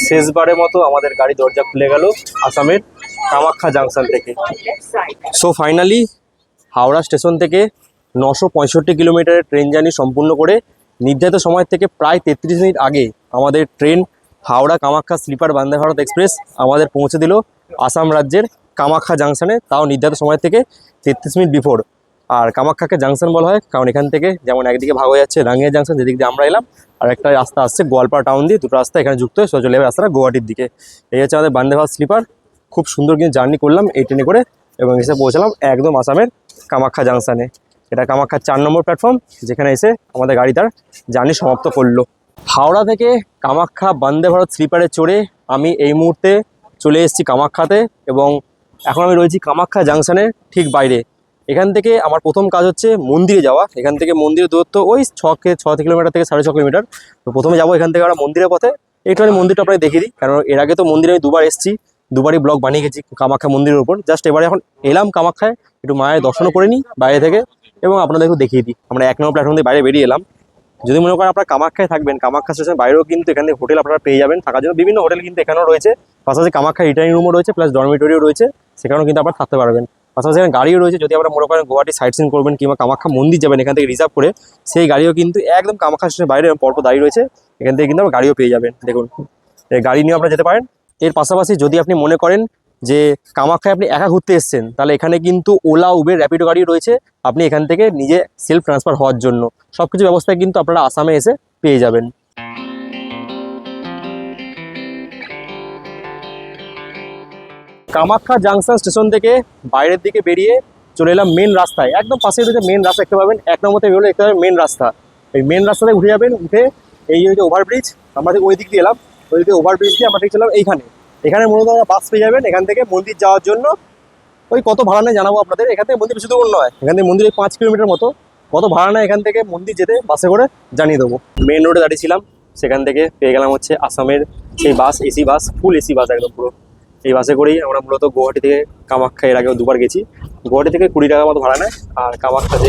শেষবারের মতো আমাদের গাড়ি দরজা খুলে গেল আসামের কামাখ্যা জাংশন থেকে। সো ফাইনালি হাওড়া স্টেশন থেকে 965 কিলোমিটারের ট্রেন জার্নি সম্পূর্ণ করে নির্ধারিত সময় থেকে প্রায় 33 মিনিট আগে আমাদের train Howrah Kamakhya sleeper Vande Bharat express আমাদের পৌঁছে দিল আসাম রাজ্যের কামাখ্যা জাংশনে, তাও নির্ধারিত সময় থেকে 33 মিনিট বিফোর। আর কামাখ্যাকে জাংশন বলা হয় কারণ এখান থেকে যেমন একদিকে ভাগ হয়ে যাচ্ছে রাঙ্গিয়া জাংশন, যেদিক দিয়ে আমরা এলাম, আর একটা রাস্তা আসছে গোয়ালপাড়া টাউন দিয়ে, দুটো রাস্তা এখানে যুক্ত হয়ে চলে যাবে রাস্তাটা গুয়াহাটির দিকে। এই হচ্ছে আমাদের বন্দে ভারত স্লিপার। খুব সুন্দর কিন্তু জার্নি করলাম এই ট্রেনে করে এবং এসে পৌঁছালাম একদম আসামের কামাখ্যা জাংশনে। এটা কামাখ্যার 4 নম্বর প্ল্যাটফর্ম, যেখানে এসে আমাদের গাড়ি তার জার্নি সমাপ্ত করলো। হাওড়া থেকে কামাখ্যা বন্দে ভারত স্লিপারে চড়ে আমি এই মুহূর্তে চলে এসেছি কামাখ্যাতে এবং এখন আমি রয়েছি কামাখ্যা জাংশনের ঠিক বাইরে। এখান থেকে আমার প্রথম কাজ হচ্ছে মন্দিরে যাওয়া। এখান থেকে মন্দিরের দূরত্ব ওই 6 কিলোমিটার থেকে 6.5 কিলোমিটার। তো প্রথমে যাবো এখান থেকে আমরা মন্দিরের পথে। একটুখানি মন্দিরটা আপনাকে দেখিয়ে দিই, কারণ এর আগে তো মন্দিরে আমি 2বার এসেছি, 2বারই ব্লগ বানিয়ে গেছি কামাখ্যা মন্দিরের উপর। জাস্ট এবারে এখন এলাম কামাখ্যায়, একটু মায়ের দর্শনও করে নিই বাইরে থেকে এবং আপনাদের একটু দেখিয়ে দিই। আমরা 1 নম্বর প্ল্যাটফর্ম দিয়ে বাইরে বেরিয়ে এলাম। যদি মনে করেন আপনারা কামাখ্যায় থাকবেন, কামাখ্যা স্টেশনের বাইরেও কিন্তু এখান থেকে হোটেল আপনারা পেয়ে যাবেন থাকার জন্য। বিভিন্ন হোটেল কিন্তু এখানেও রয়েছে, পাশাপাশি কামাখ্যা রিটার্নিং রুমও রয়েছে, প্লাস ডরমিটরিও রয়েছে, সেখানেও কিন্তু আপনারা থাকতে পারবেন। পাশাপাশি এখানে গাড়িও রয়েছে, যদি আপনারা মনে করেন গুয়াহাটি সাইট সিন করবেন কিংবা কামাখ্যা মন্দির যাবেন এখান থেকে রিজার্ভ করে, সেই গাড়িও কিন্তু একদম কামাখ্যা স্টেশনের বাইরে পরপর দাঁড়িয়ে রয়েছে। এখান থেকে কিন্তু আপনারা গাড়িও পেয়ে যাবেন। দেখুন, এই গাড়ি নিয়ে আপনারা যেতে পারেন। এর পাশাপাশি যদি আপনি মনে করেন যে কামাখ্যায় আপনি একা ঘুরতে এসেছেন, তাহলে এখানে কিন্তু ওলা, উবের, র্যাপিডো গাড়ি রয়েছে। আপনি এখান থেকে নিজে সেলফ ট্রান্সফার হওয়ার জন্য সব কিছু ব্যবস্থায় কিন্তু আপনারা আসামে এসে পেয়ে যাবেন। কামাখ্যা জাংশন স্টেশন থেকে বাইরের দিকে বেরিয়ে চলে এলাম মেন রাস্তায়। একদম পাশে রয়েছে মেন রাস্তা, দেখতে পাবেন 1 নম্বরতে বেরোলে দেখতে পাবেন মেন রাস্তা। এই মেন রাস্তাতে উঠে যাবেন, উঠে এই যে ওভারব্রিজ, আমরা ঠিক ওই দিক দিয়ে এলাম, ওই দিকে ওভারব্রিজ দিয়ে আমরা ঠিক ছিলাম এইখানে। এখানে মূলত বাস পেয়ে যাবেন এখান থেকে মন্দির যাওয়ার জন্য। ওই কত ভাড়া নেয় জানাবো আপনাদের। এখান থেকে মন্দির বেশি দূর নয়, এখান থেকে মন্দির 5 কিলোমিটার মতো। কত ভাড়া নেয় এখান থেকে মন্দির যেতে বাসে করে জানিয়ে দেবো। মেন রোডে দাঁড়িয়েছিলাম, সেখান থেকে পেয়ে গেলাম হচ্ছে আসামের সেই বাস, এসি বাস, ফুল এসি বাস একদম পুরো। এই বাসে করেই আমরা মূলত গুয়াহাটি থেকে কামাখ্যা এর আগেও 2বার গেছি। গুয়াহাটি থেকে 20 টাকা মতো ভাড়া নেয়, আর কামাখ্যা যে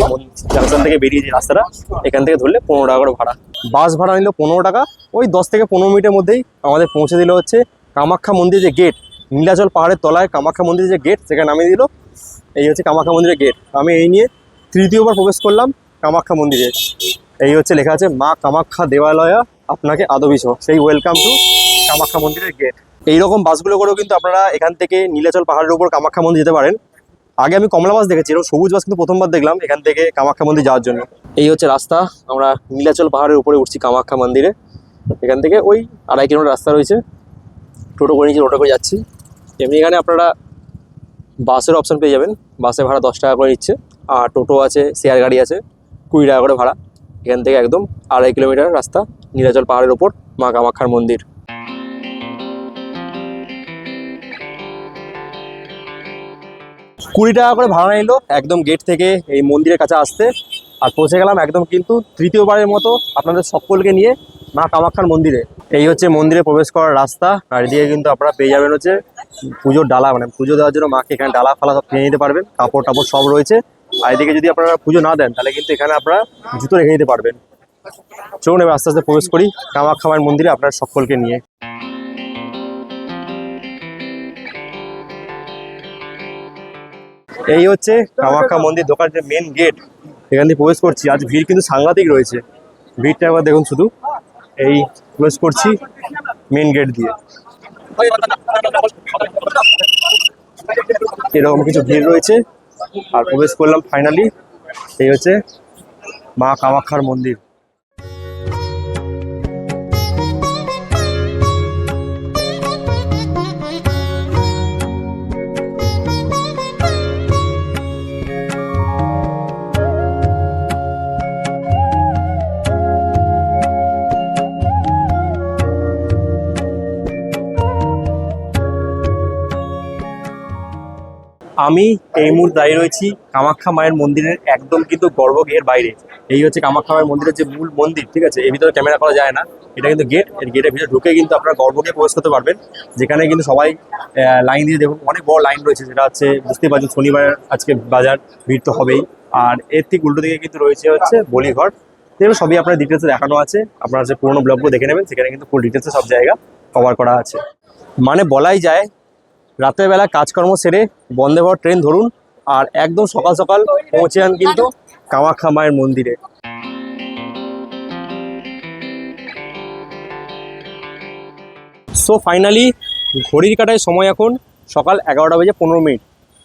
জাংশন থেকে বেরিয়ে যে রাস্তাটা এখান থেকে ধরলে 15 টাকা করে ভাড়া। বাস ভাড়া নিল 15 টাকা। ওই 10 থেকে 15 মিনিটের মধ্যেই আমাদের পৌঁছে দিল হচ্ছে কামাখ্যা মন্দির যে গেট, নীলাচল পাহাড়ের তলায় কামাখ্যা মন্দিরের যে গেট, সেখানে নামিয়ে দিল। এই হচ্ছে কামাখ্যা মন্দিরের গেট। আমি এই নিয়ে তৃতীয়বার প্রবেশ করলাম কামাখ্যা মন্দিরে। এই হচ্ছে লেখা আছে মা কামাখ্যা দেবালয়া আপনাকে আদবিস, সেই ওয়েলকাম টু কামাখ্যা মন্দিরের গেট। এইরকম বাসগুলো করেও কিন্তু আপনারা এখান থেকে নীলাচল পাহাড়ের উপর কামাখ্যা মন্দির যেতে পারেন। আগে আমি কমলা বাস দেখেছি, এরকম সবুজ বাস কিন্তু প্রথমবার দেখলাম এখান থেকে কামাখ্যা মন্দির যাওয়ার জন্য। এই হচ্ছে রাস্তা, আমরা নীলাচল পাহাড়ের উপরে উঠছি কামাখ্যা মন্দিরে। এখান থেকে ওই 2.5 কিলোমিটার রাস্তা রয়েছে, টোটো করে নিয়েছি, টোটো করে যাচ্ছি। এমনি এখানে আপনারা বাসের অপশন পেয়ে যাবেন, বাসে ভাড়া 10 টাকা করে নিচ্ছে, আর টোটো আছে, শেয়ার গাড়ি আছে 20 টাকা করে ভাড়া। এখান থেকে একদম 2.5 কিলোমিটার রাস্তা নীলাচল পাহাড়ের ওপর মা কামাখ্যার মন্দির। 20 টাকা করে ভাড়া নিল একদম গেট থেকে এই মন্দিরের কাছে আসতে। আর পৌঁছে গেলাম একদম কিন্তু তৃতীয়বারের মতো আপনাদের সকলকে নিয়ে মা কামাখ্যার মন্দিরে। এই হচ্ছে মন্দিরে প্রবেশ করার রাস্তা, আর এদিকে কিন্তু আপনারা পেয়ে যাবেন হচ্ছে পুজোর ডালা, মানে পুজো দেওয়ার জন্য মাকে এখানে ডালা ফালা সব কিনে নিতে পারবেন, কাপড় টাপড় সব রয়েছে। আর এদিকে যদি আপনারা পুজো না দেন তাহলে কিন্তু এখানে আপনারা জুতো রেখে নিতে পারবেন। চলুন এবার আস্তে আস্তে প্রবেশ করি কামাখ্যা মায়ের মন্দিরে আপনার সকলকে নিয়ে। এই হচ্ছে কামাখ্যা মন্দির দোকান, যে মেন গেট, এখান দিয়ে প্রবেশ করছি। আজ ভিড় কিন্তু সাংঘাতিক রয়েছে, ভিড়টা একবার দেখুন শুধু। এই প্রবেশ করছি মেন গেট দিয়ে, এরকম কিছু ভিড় রয়েছে। আর প্রবেশ করলাম ফাইনালি, এই হচ্ছে মা কামাখ্যার মন্দির। আমি এই মুহূর্তে দাঁড়িয়ে রয়েছি কামাখ্যা মায়ের মন্দিরের একদম কিন্তু গর্ভগৃহের বাইরে। এই হচ্ছে কামাখ্যা মায়ের মন্দিরের যে মূল মন্দির, ঠিক আছে? এর ভিতরে ক্যামেরা করা যায় না, এটা কিন্তু গেট। এর গেটের ভিতরে ঢুকে কিন্তু আপনারা গর্ভগৃহে প্রবেশ করতে পারবেন, যেখানে কিন্তু সবাই লাইন দিয়ে, দেখুন অনেক বড় লাইন রয়েছে, যেটা হচ্ছে বুঝতেই পারছেন শনিবার আজকে বাজার, ভিড় তো হবেই। আর এর ঠিক উল্টো দিকে কিন্তু রয়েছে হচ্ছে বলিঘর। এগুলো সবই আপনার ডিটেলসে দেখানো আছে, আপনারা যে পুরোনো ব্লগগুলো দেখে নেবেন, সেখানে কিন্তু ফুল ডিটেলসে সব জায়গা কভার করা আছে। মানে বলাই যায় রাতের বেলা কাজকর্ম সেরে বন্দে ভারত ট্রেন ধরুন আর একদম সকাল সকাল পৌঁছে যান কিন্তু কামাখ্যা মায়ের মন্দিরে। সো ফাইনালি ঘড়ির কাঁটায় সময় এখন সকাল 11:15।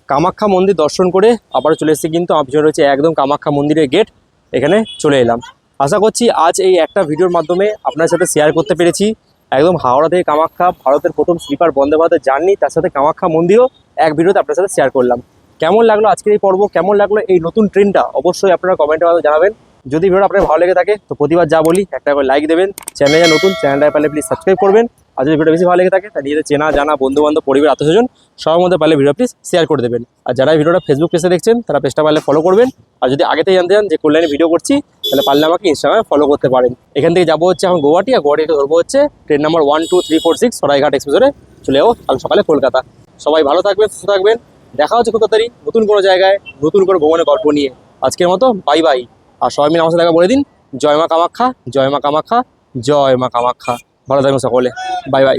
কামাখ্যা মন্দির দর্শন করে আবার চলে এসেছি কিন্তু আমার পিছনে রয়েছে একদম কামাখ্যা মন্দিরের গেট, এখানে চলে এলাম। আশা করছি আজ এই একটা ভিডিওর মাধ্যমে আপনার সাথে শেয়ার করতে পেরেছি একদম হাওড়া থেকে কামাখ্যা, ভারতের প্রথম স্লিপার বন্দে ভারতের জার্নি, তার সাথে কামাখ্যা মন্দিরও এক ভিডিওতে আপনার সাথে শেয়ার করলাম। কেমন লাগলো আজকের এই পর্ব, কেমন লাগলো এই নতুন ট্রেনটা, অবশ্যই আপনারা কমেন্টের মাধ্যমে জানাবেন। যদি ভিডিওটা আপনার ভালো লেগে থাকে তো প্রতিবার যা বলি একটা করে লাইক দেবেন, চ্যানেলে নতুন চ্যানেলটা পারলে প্লিজ সাবস্ক্রাইব করবেন। আর যদি ভিডিও বেশি ভালো লেগে থাকে তাহলে নিজেদের চেনা জানা বন্ধু বান্ধব পরিবার আত্মস্বজন সবার মধ্যে পারলে ভিডিও প্লিজ শেয়ার করে দেবেন। আর যারা ভিডিওটা ফেসবুক পেজে দেখছেন তারা পেজটা পারলে ফলো করবেন। আর যদি আগে থেকে জানতে চান যে কল্যাণে ভিডিও করছি তাহলে পারলে আমাকে ইনস্টাগ্রামে ফলো করতে পারেন। এখান থেকে যাবো হচ্ছে এখন গুয়াহাটি, আর গুয়াহাটিতে ধরবো হচ্ছে ট্রেন নাম্বার 1, 2, 3, 4, 6 সরাইঘাট এক্সপ্রেসে চলে যাবো কাল সকালে কলকাতা। সবাই ভালো থাকবেন, সুস্থ থাকবেন, দেখা হচ্ছে খুব তাড়াতাড়ি নতুন কোনো জায়গায় নতুন কোনো ভ্রমণের গল্প নিয়ে। আজকের মতো বাই বাই। আর সবাই মিলে আমার সাথে দেখা বলে দিন, জয় মা কামাখ্যা, জয় মা কামাখ্যা, জয় মা কামাখ্যা। ভালো থাকবেন সকলে, বাই বাই।